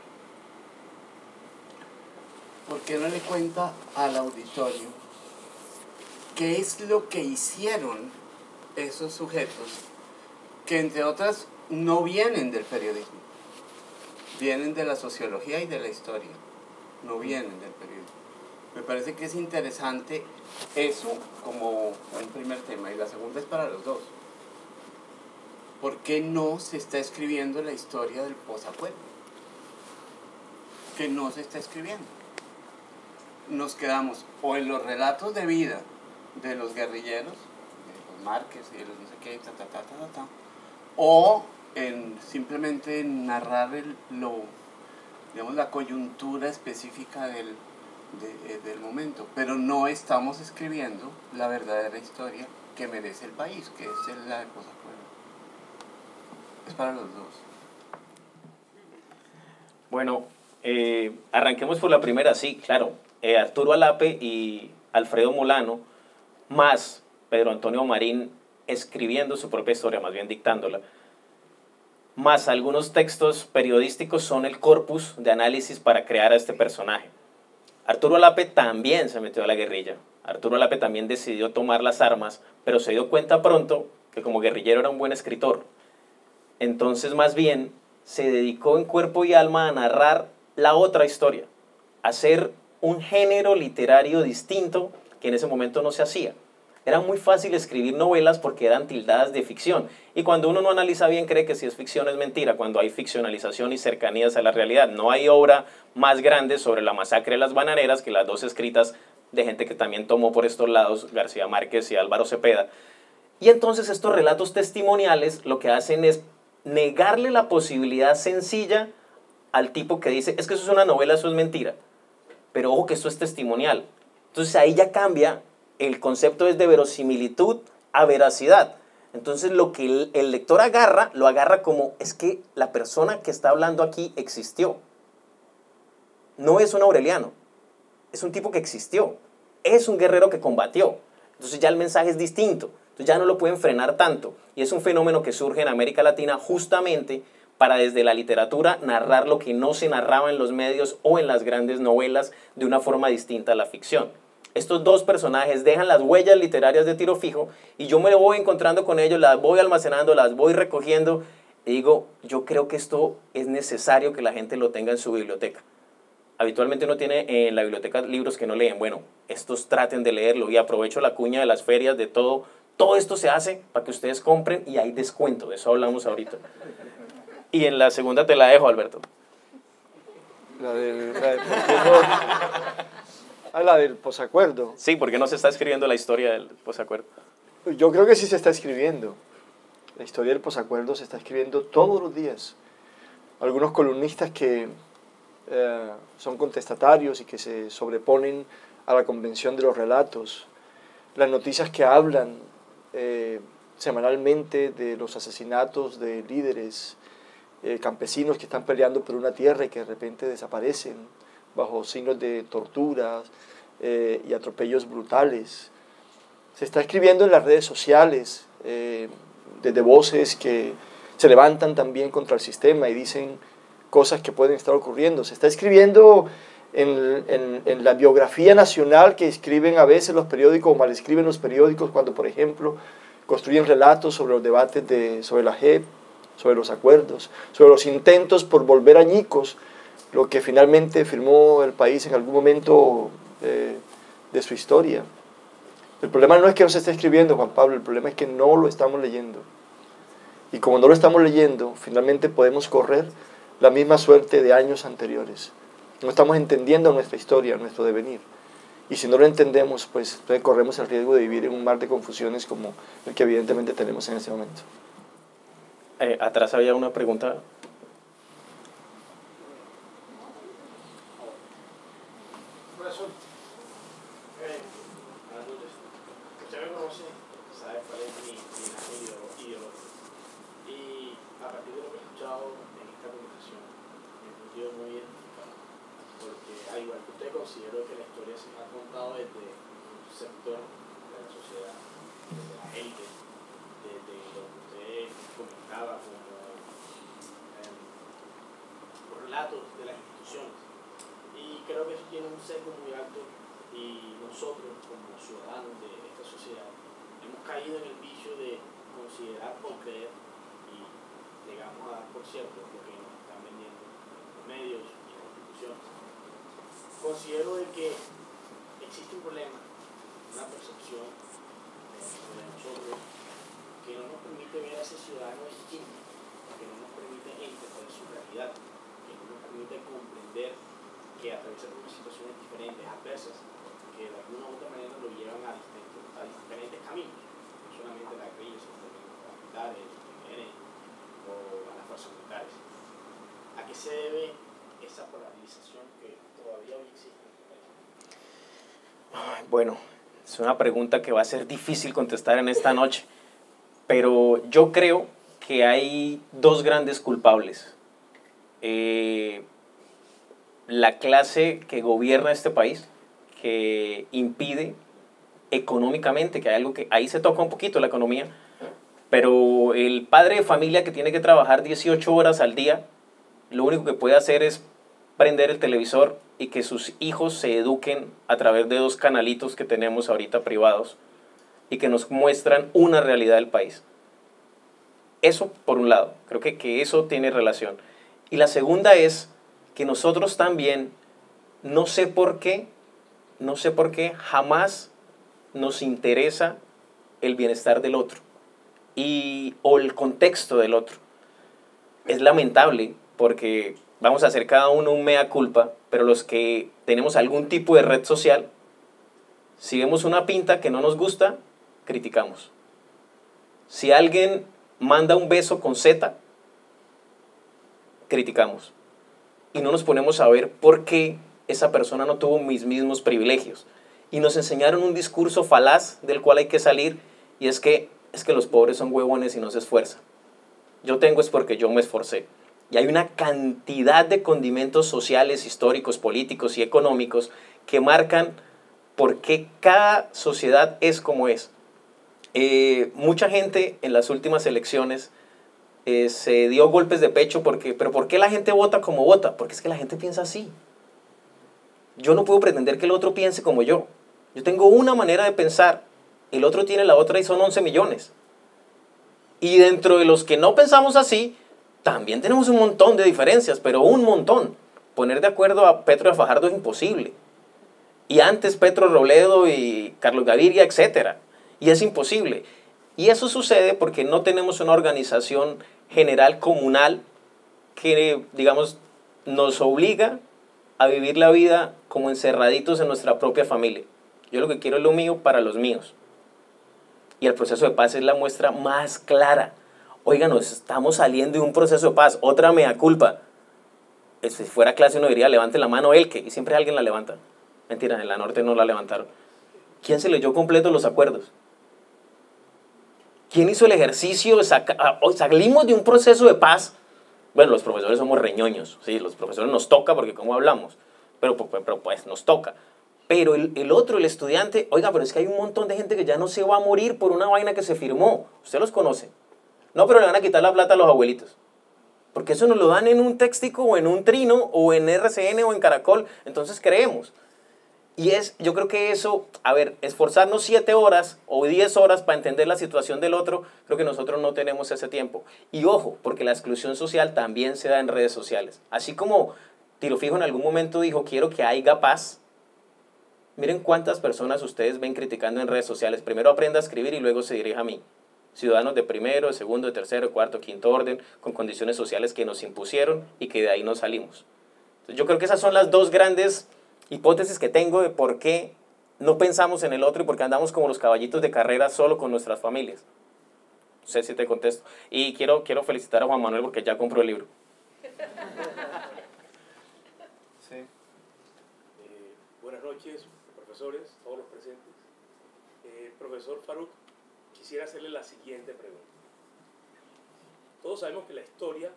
¿Por qué no le cuenta al auditorio qué es lo que hicieron esos sujetos que, entre otras, no vienen del periodismo, vienen de la sociología y de la historia, no vienen del periodismo? Me parece que es interesante eso como un primer tema, y la segunda es para los dos. ¿Por qué no se está escribiendo la historia del posacuerdo? Que no se está escribiendo. Nos quedamos o en los relatos de vida de los guerrilleros, de los Márquez y de los no sé qué, o en simplemente narrar la coyuntura específica del momento, pero no estamos escribiendo la verdadera historia que merece el país, que es la de posacuerdo. Es para los dos. Bueno, arranquemos por la primera, sí, claro. Arturo Alape y Alfredo Molano, más Pedro Antonio Marín escribiendo su propia historia, más bien dictándola, más algunos textos periodísticos son el corpus de análisis para crear a este personaje. Arturo Alape también se metió a la guerrilla. Arturo Alape también decidió tomar las armas, pero se dio cuenta pronto que como guerrillero era un buen escritor. Entonces, más bien, se dedicó en cuerpo y alma a narrar la otra historia, a hacer un género literario distinto que en ese momento no se hacía. Era muy fácil escribir novelas porque eran tildadas de ficción. Y cuando uno no analiza bien, cree que si es ficción es mentira, cuando hay ficcionalización y cercanías a la realidad. No hay obra más grande sobre la masacre de las bananeras que las dos escritas de gente que también tomó por estos lados, García Márquez y Álvaro Cepeda. Y entonces estos relatos testimoniales lo que hacen es negarle la posibilidad sencilla al tipo que dice, es que eso es una novela, eso es mentira. Pero ojo que esto es testimonial. Entonces ahí ya cambia, el concepto es de verosimilitud a veracidad. Entonces lo que el lector agarra, lo agarra como, es que la persona que está hablando aquí existió. No es un Aureliano, es un tipo que existió. Es un guerrero que combatió. Entonces ya el mensaje es distinto. Entonces ya no lo pueden frenar tanto. Y es un fenómeno que surge en América Latina justamente para desde la literatura narrar lo que no se narraba en los medios o en las grandes novelas de una forma distinta a la ficción. Estos dos personajes dejan las huellas literarias de Tiro Fijo y yo me voy encontrando con ellos, las voy almacenando, las voy recogiendo y digo, yo creo que esto es necesario que la gente lo tenga en su biblioteca. Habitualmente uno tiene en la biblioteca libros que no leen. Bueno, estos traten de leerlo y aprovecho la cuña de las ferias, de todo. Todo esto se hace para que ustedes compren y hay descuento, de eso hablamos ahorita. Y en la segunda te la dejo, Alberto. La del posacuerdo. Sí, porque no se está escribiendo la historia del posacuerdo. Yo creo que sí se está escribiendo. La historia del posacuerdo se está escribiendo todos los días. Algunos columnistas que son contestatarios y que se sobreponen a la convención de los relatos. Las noticias que hablan semanalmente de los asesinatos de líderes campesinos que están peleando por una tierra y que de repente desaparecen bajo signos de torturas y atropellos brutales. Se está escribiendo en las redes sociales, desde voces que se levantan también contra el sistema y dicen cosas que pueden estar ocurriendo. Se está escribiendo en la biografía nacional que escriben a veces los periódicos o mal escriben los periódicos cuando, por ejemplo, construyen relatos sobre los debates sobre la JEP, sobre los acuerdos, sobre los intentos por volver añicos lo que finalmente firmó el país en algún momento de su historia. El problema no es que no se esté escribiendo, Juan Pablo, el problema es que no lo estamos leyendo. Y como no lo estamos leyendo, finalmente podemos correr la misma suerte de años anteriores. No estamos entendiendo nuestra historia, nuestro devenir. Y si no lo entendemos, pues entonces corremos el riesgo de vivir en un mar de confusiones como el que evidentemente tenemos en este momento. Atrás había una pregunta. Profesor, usted me conoce, sabe cuál es mi ideología. Y a partir de lo que he escuchado en esta conversación, me he sentido muy identificado. Porque al igual que usted, considero que la historia se ha contado desde un sector de la sociedad, desde la élite, desde lo que usted comentaba como los relatos de las instituciones. Y creo que eso tiene un sesgo muy alto y nosotros como ciudadanos de esta sociedad hemos caído en el vicio de considerar por creer y llegamos a dar por cierto lo que nos están vendiendo los medios y las instituciones. Considero de que existe un problema, una percepción de nosotros que no nos permite ver a ese ciudadano distinto, que no nos permite entender su realidad, que no nos permite comprender que atraviesa por situaciones diferentes, adversas, que de alguna u otra manera lo llevan a diferentes caminos, no solamente la guerrilla, sino también los paramilitares, los PNR o a las fuerzas militares. ¿A qué se debe esa polarización que todavía hoy existe? Bueno, es una pregunta que va a ser difícil contestar en esta noche, pero yo creo que hay dos grandes culpables. La clase que gobierna este país, que impide económicamente, que hay algo que ahí se toca un poquito la economía, pero el padre de familia que tiene que trabajar 18 horas al día, lo único que puede hacer es prender el televisor y que sus hijos se eduquen a través de 2 canalitos que tenemos ahorita privados y que nos muestran una realidad del país. Eso por un lado, creo que eso tiene relación. Y la segunda es que nosotros también, no sé por qué, jamás nos interesa el bienestar del otro o el contexto del otro. Es lamentable porque vamos a hacer cada uno un mea culpa, pero los que tenemos algún tipo de red social, si vemos una pinta que no nos gusta, criticamos. Si alguien manda un beso con Z, criticamos. Y no nos ponemos a ver por qué esa persona no tuvo mis mismos privilegios. Y nos enseñaron un discurso falaz del cual hay que salir, y es que los pobres son huevones y no se esfuerzan. Yo tengo es porque yo me esforcé. Y hay una cantidad de condimentos sociales, históricos, políticos y económicos que marcan por qué cada sociedad es como es. Mucha gente en las últimas elecciones se dio golpes de pecho pero ¿por qué la gente vota como vota? Porque es que la gente piensa así. Yo no puedo pretender que el otro piense como yo. Yo tengo una manera de pensar, el otro tiene la otra y son 11 millones. Y dentro de los que no pensamos así, también tenemos un montón de diferencias, pero un montón. Poner de acuerdo a Petro y a Fajardo es imposible. Y antes Petro Robledo y Carlos Gaviria, etc. Y es imposible. Y eso sucede porque no tenemos una organización general comunal que, digamos, nos obliga a vivir la vida como encerraditos en nuestra propia familia. Yo lo que quiero es lo mío para los míos. Y el proceso de paz es la muestra más clara. Oigan, nos estamos saliendo de un proceso de paz. Otra mea culpa. Si fuera clase uno diría, levante la mano el que, y siempre alguien la levanta. Mentira, en la norte no la levantaron. ¿Quién se leyó completo los acuerdos? ¿Quién hizo el ejercicio? Salimos de un proceso de paz. Bueno, los profesores somos reñoños, sí, los profesores nos toca porque cómo hablamos, pero pues nos toca. Pero el otro, el estudiante, oiga, pero es que hay un montón de gente que ya no se va a morir por una vaina que se firmó. Usted los conoce. No, pero le van a quitar la plata a los abuelitos. Porque eso nos lo dan en un textico o en un trino o en RCN o en Caracol. Entonces creemos. Y yo creo que eso, a ver, esforzarnos 7 horas o 10 horas para entender la situación del otro, creo que nosotros no tenemos ese tiempo. Y ojo, porque la exclusión social también se da en redes sociales. Así como Tiro Fijo en algún momento dijo, quiero que haya paz. Miren cuántas personas ustedes ven criticando en redes sociales. Primero aprenda a escribir y luego se dirige a mí. Ciudadanos de primero, de segundo, de tercero, de cuarto, quinto orden, con condiciones sociales que nos impusieron y que de ahí no salimos. Entonces, yo creo que esas son las dos grandes hipótesis que tengo de por qué no pensamos en el otro y por qué andamos como los caballitos de carrera solo con nuestras familias. No sé si te contesto. Y quiero felicitar a Juan Manuel porque ya compró el libro. Sí. Buenas noches, profesores, todos los presentes. Profesor Faruk, quisiera hacerle la siguiente pregunta. Todos sabemos que la historia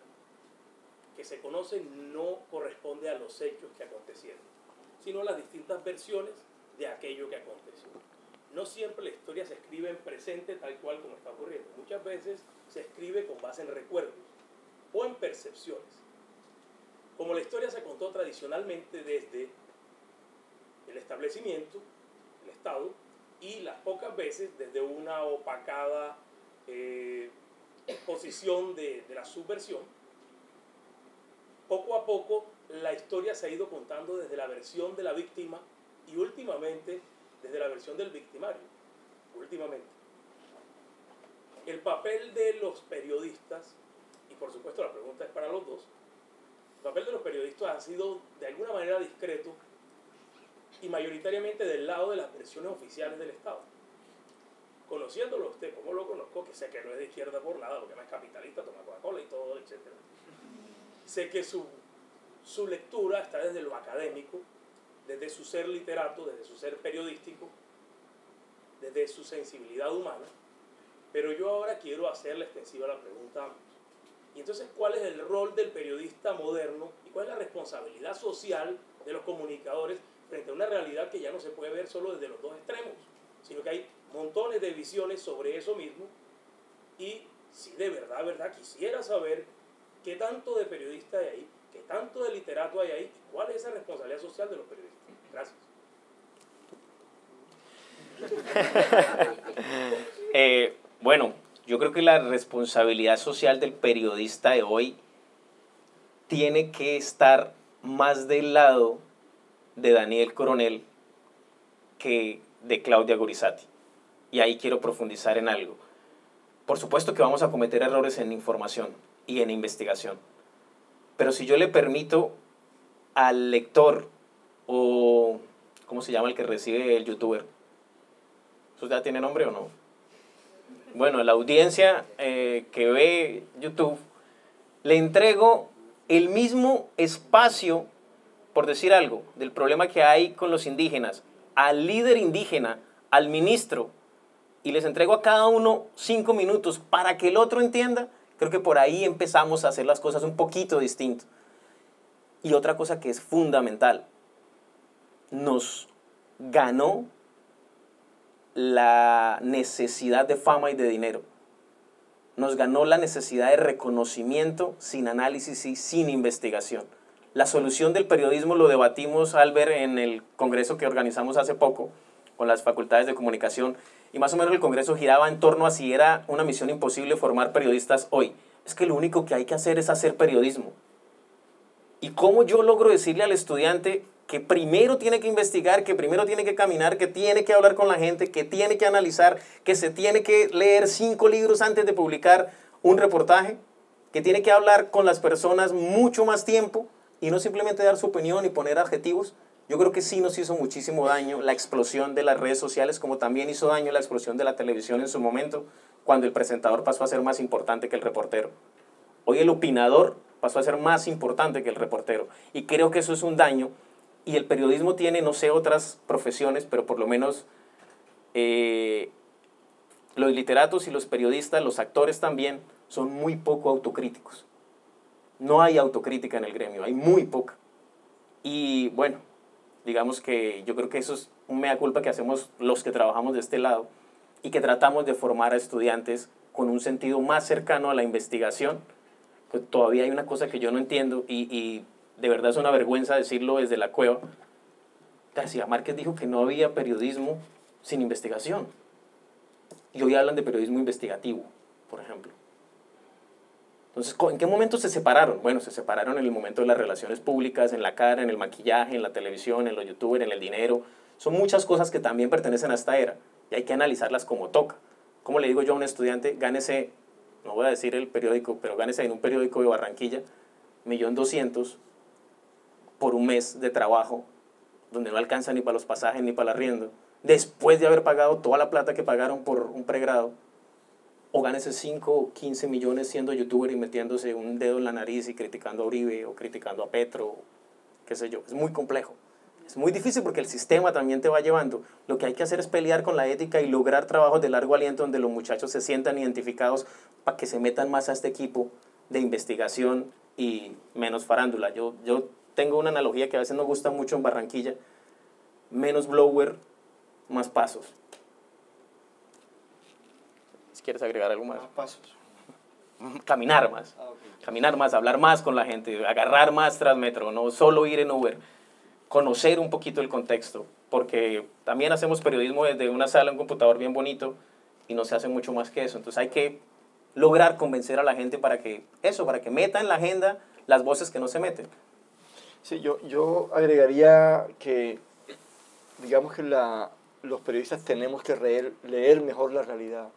que se conoce no corresponde a los hechos que acontecieron, sino a las distintas versiones de aquello que aconteció. No siempre la historia se escribe en presente tal cual como está ocurriendo. Muchas veces se escribe con base en recuerdos o en percepciones. Como la historia se contó tradicionalmente desde el establecimiento, el Estado, y las pocas veces desde una opacada posición de la subversión, poco a poco la historia se ha ido contando desde la versión de la víctima y últimamente desde la versión del victimario. Últimamente. El papel de los periodistas, y por supuesto la pregunta es para los dos, el papel de los periodistas ha sido de alguna manera discreto y mayoritariamente del lado de las versiones oficiales del Estado. Conociéndolo usted como lo conozco, que sé que no es de izquierda por nada, porque no es capitalista, toma Coca-Cola y todo, etc. Sé que su lectura está desde lo académico, desde su ser literato, desde su ser periodístico, desde su sensibilidad humana, pero yo ahora quiero hacerle extensiva la pregunta a ambos. Y entonces, ¿cuál es el rol del periodista moderno y cuál es la responsabilidad social de los comunicadores frente a una realidad que ya no se puede ver solo desde los dos extremos, sino que hay montones de visiones sobre eso mismo? Y si de verdad quisiera saber qué tanto de periodista hay ahí, qué tanto de literato hay ahí, y cuál es esa responsabilidad social de los periodistas. Gracias. Bueno, yo creo que la responsabilidad social del periodista de hoy tiene que estar más del lado de Daniel Coronel que de Claudia Gorizati. y ahí quiero profundizar en algo. Por supuesto que vamos a cometer errores en información y en investigación, pero si yo le permito al lector, o ¿cómo se llama el que recibe el youtuber? ¿Eso ya tiene nombre o no? Bueno, la audiencia que ve YouTube, le entrego el mismo espacio, por decir algo, del problema que hay con los indígenas, al líder indígena, al ministro, y les entrego a cada uno 5 minutos para que el otro entienda. Creo que por ahí empezamos a hacer las cosas un poquito distinto. Y otra cosa que es fundamental, nos ganó la necesidad de fama y de dinero. Nos ganó la necesidad de reconocimiento sin análisis y sin investigación. La solución del periodismo lo debatimos, Albert, en el congreso que organizamos hace poco con las facultades de comunicación, y más o menos el congreso giraba en torno a si era una misión imposible formar periodistas hoy. Es que lo único que hay que hacer es hacer periodismo. ¿Y cómo yo logro decirle al estudiante que primero tiene que investigar, que primero tiene que caminar, que tiene que hablar con la gente, que tiene que analizar, que se tiene que leer 5 libros antes de publicar un reportaje, que tiene que hablar con las personas mucho más tiempo y no simplemente dar su opinión y poner adjetivos? Yo creo que sí nos hizo muchísimo daño la explosión de las redes sociales, como también hizo daño la explosión de la televisión en su momento, cuando el presentador pasó a ser más importante que el reportero. Hoy el opinador pasó a ser más importante que el reportero, y creo que eso es un daño. Y el periodismo tiene, no sé, otras profesiones, pero por lo menos los literatos y los periodistas, los actores también, son muy poco autocríticos. No hay autocrítica en el gremio, hay muy poca. Y bueno, digamos que yo creo que eso es un mea culpa que hacemos los que trabajamos de este lado y que tratamos de formar a estudiantes con un sentido más cercano a la investigación. Pues todavía hay una cosa que yo no entiendo y de verdad es una vergüenza decirlo desde la cueva. García Márquez dijo que no había periodismo sin investigación. Y hoy hablan de periodismo investigativo, por ejemplo. Entonces, ¿en qué momento se separaron? Bueno, se separaron en el momento de las relaciones públicas, en la cara, en el maquillaje, en la televisión, en los youtubers, en el dinero. Son muchas cosas que también pertenecen a esta era y hay que analizarlas como toca. Como le digo yo a un estudiante, gánese, no voy a decir el periódico, pero gánese en un periódico de Barranquilla 1.200.000 por un mes de trabajo, donde no alcanza ni para los pasajes ni para el arriendo, después de haber pagado toda la plata que pagaron por un pregrado, o gánese 5 o 15 millones siendo youtuber y metiéndose un dedo en la nariz y criticando a Uribe o criticando a Petro, qué sé yo. Es muy complejo. Es muy difícil porque el sistema también te va llevando. Lo que hay que hacer es pelear con la ética y lograr trabajos de largo aliento donde los muchachos se sientan identificados para que se metan más a este equipo de investigación y menos farándula. Yo tengo una analogía que a veces nos gusta mucho en Barranquilla: menos blower, más pasos. Si quieres agregar algo más. Más pasos. Caminar más. Okay. Caminar más, hablar más con la gente, agarrar más Transmetro, no solo ir en Uber. Conocer un poquito el contexto, porque también hacemos periodismo desde una sala, un computador bien bonito, y no se hace mucho más que eso. Entonces hay que lograr convencer a la gente para que meta en la agenda las voces que no se meten. Sí, yo agregaría que, digamos que los periodistas tenemos que leer mejor la realidad,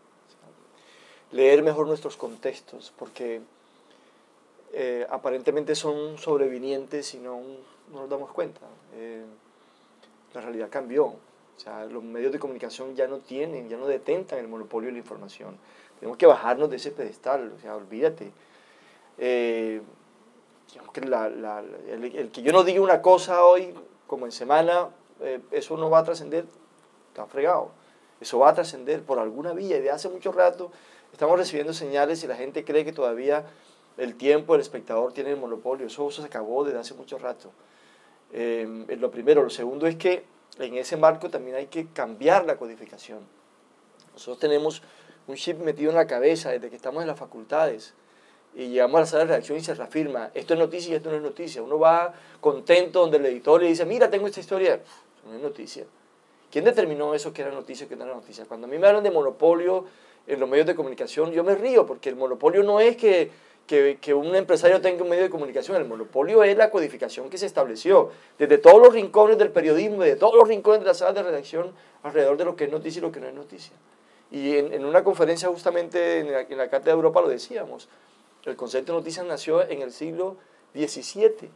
leer mejor nuestros contextos, porque aparentemente son sobrevinientes y no nos damos cuenta. La realidad cambió. O sea, los medios de comunicación ya no detentan el monopolio de la información. Tenemos que bajarnos de ese pedestal, o sea, olvídate. Digamos que el que yo no diga una cosa hoy, como en semana, eso no va a trascender, está fregado. Eso va a trascender por alguna vía, y de hace mucho rato estamos recibiendo señales y la gente cree que todavía el tiempo, el espectador tiene el monopolio. Eso se acabó desde hace mucho rato. Es lo primero. Lo segundo es que en ese marco también hay que cambiar la codificación. Nosotros tenemos un chip metido en la cabeza desde que estamos en las facultades y llegamos a la sala de redacción y se reafirma: esto es noticia y esto no es noticia. Uno va contento donde el editor le dice: mira, tengo esta historia. Eso no es noticia. ¿Quién determinó eso, que era noticia y que no era noticia? Cuando a mí me hablan de monopolio en los medios de comunicación, yo me río, porque el monopolio no es que un empresario tenga un medio de comunicación. El monopolio es la codificación que se estableció desde todos los rincones del periodismo, desde todos los rincones de las salas de redacción, alrededor de lo que es noticia y lo que no es noticia. Y en una conferencia justamente en la Cátedra de Europa lo decíamos, el concepto de noticias nació en el siglo XVII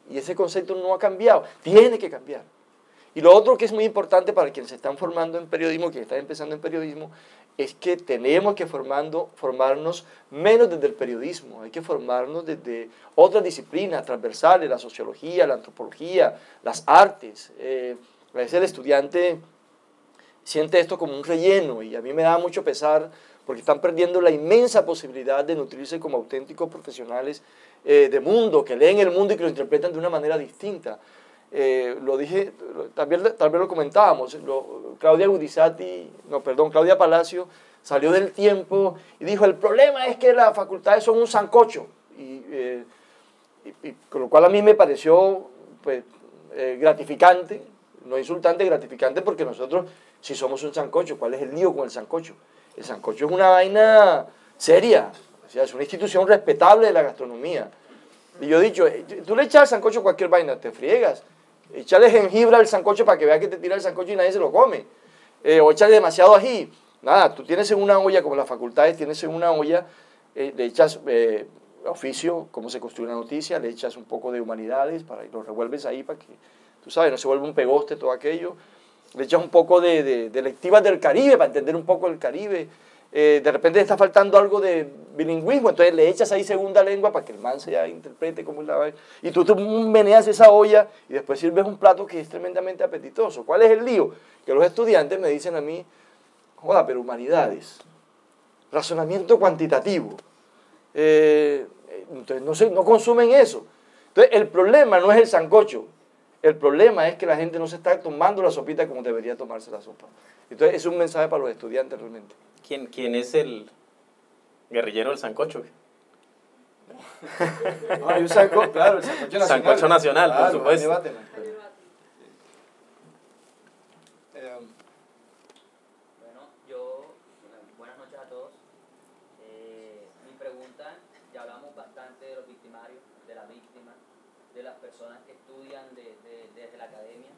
y ese concepto no ha cambiado, tiene que cambiar. Y lo otro que es muy importante para quienes se están formando en periodismo, quienes están empezando en periodismo, es que tenemos que formarnos menos desde el periodismo, hay que formarnos desde otras disciplinas transversales, la sociología, la antropología, las artes. A veces el estudiante siente esto como un relleno y a mí me da mucho pesar porque están perdiendo la inmensa posibilidad de nutrirse como auténticos profesionales de mundo, que leen el mundo y que lo interpretan de una manera distinta. Lo dije, tal vez lo comentábamos, Claudia Palacio salió del Tiempo y dijo, el problema es que las facultades son un sancocho, y con lo cual a mí me pareció pues, gratificante, no insultante, gratificante, porque nosotros si somos un sancocho. ¿Cuál es el lío con el sancocho? El sancocho es una vaina seria, o sea, es una institución respetable de la gastronomía. Y yo he dicho, tú le echas al sancocho cualquier vaina, te friegas. Echarle jengibre al sancocho para que vea que te tira el sancocho y nadie se lo come. O echarle demasiado ají. Nada, tú tienes en una olla, como las facultades, tienes en una olla, le echas oficio, cómo se construye una noticia, le echas un poco de humanidades y lo revuelves ahí para que, tú sabes, no se vuelva un pegoste todo aquello. Le echas un poco de lectivas del Caribe para entender un poco el Caribe. De repente está faltando algo de bilingüismo, entonces le echas ahí segunda lengua para que el man se interprete como es la vaina. Y tú meneas esa olla y después sirves un plato que es tremendamente apetitoso. ¿Cuál es el lío? Que los estudiantes me dicen a mí, joda, pero humanidades, razonamiento cuantitativo. Entonces no consumen eso. Entonces el problema no es el sancocho, el problema es que la gente no se está tomando la sopita como debería tomarse la sopa. Entonces es un mensaje para los estudiantes realmente. ¿Quién es el guerrillero del sancocho? No, hay un sancocho, claro, el sancocho nacional. Sancocho nacional, claro, por supuesto. Bueno, buenas noches a todos. Mi pregunta, ya hablamos bastante de los victimarios, de las víctimas, de las personas que estudian desde la academia.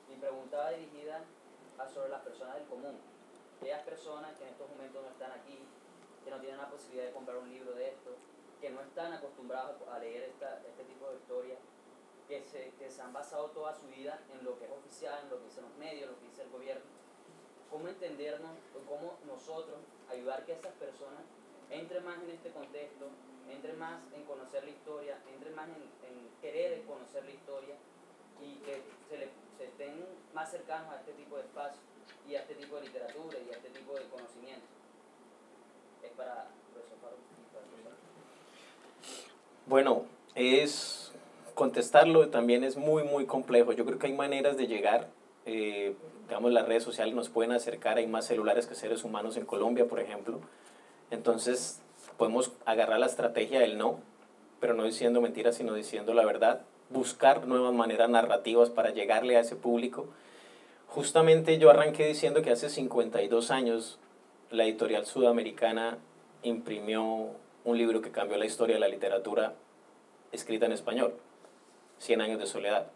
Mi pregunta va dirigida sobre las personas del común. Aquellas personas que en estos momentos no están aquí, que no tienen la posibilidad de comprar un libro de esto, que no están acostumbrados a leer este tipo de historias, que se han basado toda su vida en lo que es oficial, en lo que dicen los medios, en lo que dice el gobierno. ¿Cómo entendernos, o cómo nosotros ayudar que esas personas entren más en este contexto, entren más en conocer la historia, entren más en querer conocer la historia y que se estén más cercanos a este tipo de espacios y a este tipo de literatura y a este tipo de conocimiento? Es para profesor Faruk. Bueno, contestarlo también es muy, muy complejo. Yo creo que hay maneras de llegar. Digamos, las redes sociales nos pueden acercar, hay más celulares que seres humanos en Colombia, por ejemplo. Entonces, podemos agarrar la estrategia del no, pero no diciendo mentiras, sino diciendo la verdad. Buscar nuevas maneras narrativas para llegarle a ese público. Justamente yo arranqué diciendo que hace 52 años la editorial sudamericana imprimió un libro que cambió la historia de la literatura escrita en español, 100 años de soledad.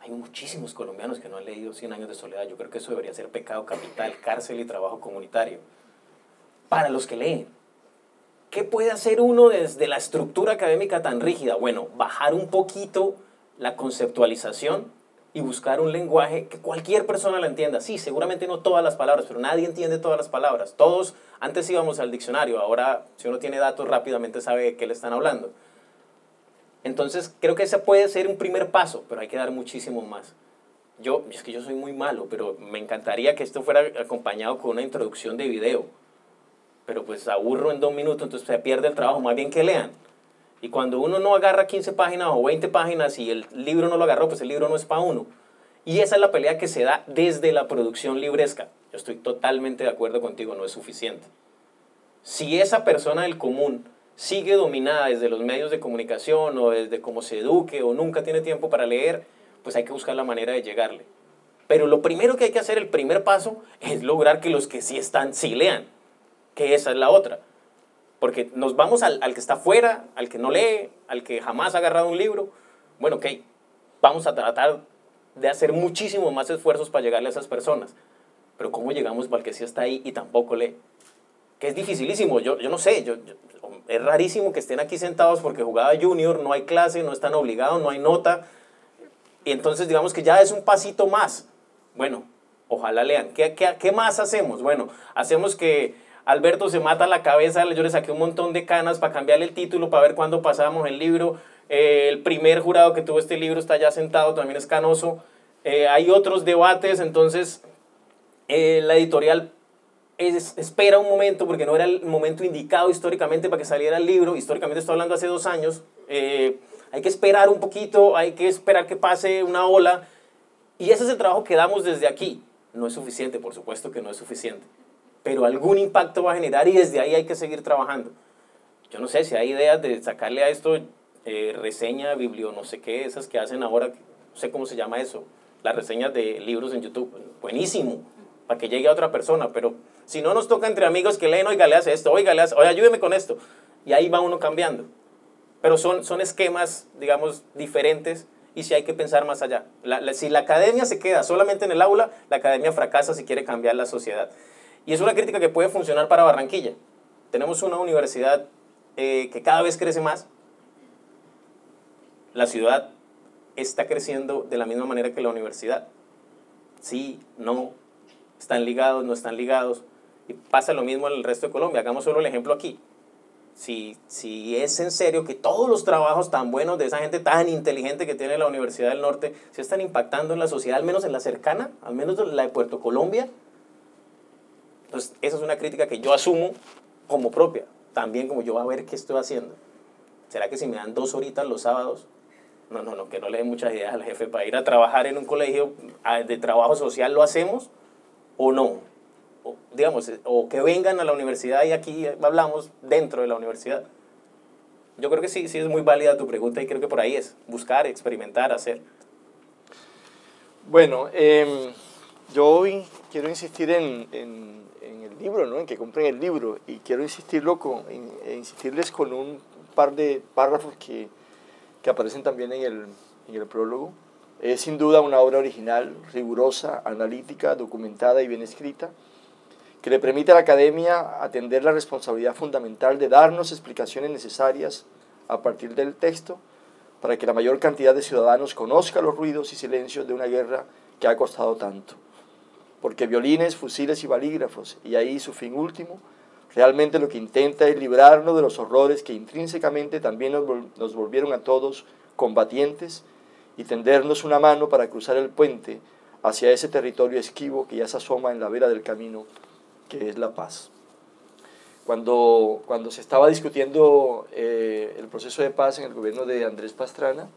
Hay muchísimos colombianos que no han leído 100 años de soledad. Yo creo que eso debería ser pecado capital, cárcel y trabajo comunitario. Para los que leen. ¿Qué puede hacer uno desde la estructura académica tan rígida? Bueno, bajar un poquito la conceptualización y buscar un lenguaje que cualquier persona la entienda. Sí, seguramente no todas las palabras, pero nadie entiende todas las palabras. Todos, antes íbamos al diccionario, ahora si uno tiene datos rápidamente sabe de qué le están hablando. Entonces creo que ese puede ser un primer paso, pero hay que dar muchísimo más. Es que yo soy muy malo, pero me encantaría que esto fuera acompañado con una introducción de video. Pero pues aburro en 2 minutos, entonces se pierde el trabajo, más bien que lean. Y cuando uno no agarra 15 páginas o 20 páginas y el libro no lo agarró, pues el libro no es para uno. Y esa es la pelea que se da desde la producción libresca. Yo estoy totalmente de acuerdo contigo, no es suficiente. Si esa persona del común sigue dominada desde los medios de comunicación o desde cómo se eduque o nunca tiene tiempo para leer, pues hay que buscar la manera de llegarle. Pero lo primero que hay que hacer, el primer paso, es lograr que los que sí están, sí lean. Que esa es la otra. Porque nos vamos al que está fuera, al que no lee, al que jamás ha agarrado un libro. Bueno, ok, vamos a tratar de hacer muchísimos más esfuerzos para llegarle a esas personas. pero ¿cómo llegamos para el que sí está ahí y tampoco lee? Que es dificilísimo, yo no sé, es rarísimo que estén aquí sentados porque jugaba junior, no hay clase, no están obligados, no hay nota, y entonces digamos que ya es un pasito más. Bueno, ojalá lean. ¿Qué más hacemos? Bueno, hacemos que Alberto se mata la cabeza, yo le saqué un montón de canas para cambiarle el título, para ver cuándo pasábamos el libro. El primer jurado que tuvo este libro está ya sentado, también es canoso. Hay otros debates, entonces la editorial espera un momento, porque no era el momento indicado históricamente para que saliera el libro. Históricamente estoy hablando hace 2 años. Hay que esperar un poquito, hay que esperar que pase una ola. Y ese es el trabajo que damos desde aquí. No es suficiente, por supuesto que no es suficiente. Pero algún impacto va a generar y desde ahí hay que seguir trabajando. Yo no sé si hay ideas de sacarle a esto reseña, biblio, no sé qué, esas que hacen ahora, no sé cómo se llama eso, las reseñas de libros en YouTube. Buenísimo, para que llegue a otra persona, pero si no nos toca entre amigos que leen, oiga, le hace esto, oiga, oiga, ayúdeme con esto. Y ahí va uno cambiando. Pero son esquemas, digamos, diferentes y sí hay que pensar más allá. Si la academia se queda solamente en el aula, la academia fracasa si quiere cambiar la sociedad. Y es una crítica que puede funcionar para Barranquilla. Tenemos una universidad que cada vez crece más. La ciudad está creciendo de la misma manera que la universidad. Sí, no, están ligados, no están ligados. Y pasa lo mismo en el resto de Colombia. Hagamos solo el ejemplo aquí. Si es en serio que todos los trabajos tan buenos de esa gente tan inteligente que tiene la Universidad del Norte se están impactando en la sociedad, al menos en la cercana, al menos en la de Puerto Colombia, entonces esa es una crítica que yo asumo como propia, también como yo a ver qué estoy haciendo. ¿Será que si me dan 2 horitas los sábados? No, que no le dé muchas ideas al jefe para ir a trabajar en un colegio de trabajo social, ¿lo hacemos o no? O que vengan a la universidad y aquí hablamos dentro de la universidad. Yo creo que sí es muy válida tu pregunta y creo que por ahí es, buscar, experimentar, hacer. Bueno, yo hoy quiero insistir en el libro, ¿no? En que compren el libro, y quiero insistirles con un par de párrafos que aparecen también en el prólogo. Es sin duda una obra original, rigurosa, analítica, documentada y bien escrita, que le permite a la academia atender la responsabilidad fundamental de darnos explicaciones necesarias a partir del texto para que la mayor cantidad de ciudadanos conozca los ruidos y silencios de una guerra que ha costado tanto. Porque violines, fusiles y balígrafos, y ahí su fin último, realmente lo que intenta es librarnos de los horrores que intrínsecamente también nos volvieron a todos combatientes y tendernos una mano para cruzar el puente hacia ese territorio esquivo que ya se asoma en la vera del camino, que es la paz. Cuando se estaba discutiendo el proceso de paz en el gobierno de Andrés Pastrana,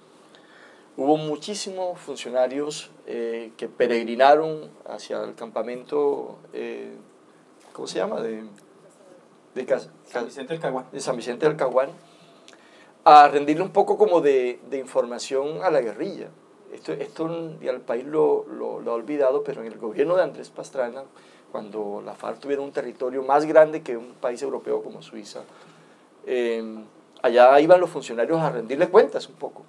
hubo muchísimos funcionarios que peregrinaron hacia el campamento, ¿cómo se llama? San Vicente del Caguán. De San Vicente del Caguán, a rendirle un poco como de información a la guerrilla. Esto ya el país lo ha olvidado, pero en el gobierno de Andrés Pastrana, cuando la FARC tuviera un territorio más grande que un país europeo como Suiza, allá iban los funcionarios a rendirle cuentas un poco.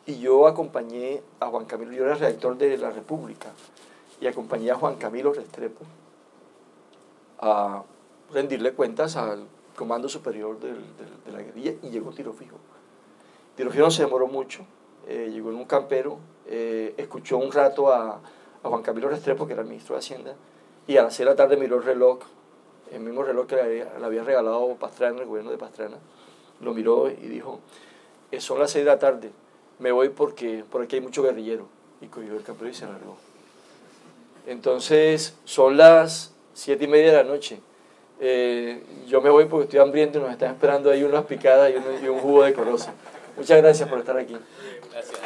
Y yo acompañé a Juan Camilo, yo era redactor de La República, y acompañé a Juan Camilo Restrepo a rendirle cuentas al comando superior de la guerrilla, y llegó Tiro Fijo. Tiro Fijo no se demoró mucho, llegó en un campero, escuchó un rato a Juan Camilo Restrepo, que era el ministro de Hacienda, y a las 6 de la tarde miró el reloj, el mismo reloj que le había regalado Pastrana, el gobierno de Pastrana, lo miró y dijo, son las 6 de la tarde, me voy porque por aquí hay mucho guerrillero, y cogió el campero y se largó. Entonces son las 7:30 de la noche, yo me voy porque estoy hambriento y nos están esperando ahí unas picadas y un jugo de corozo. Muchas gracias por estar aquí. Gracias.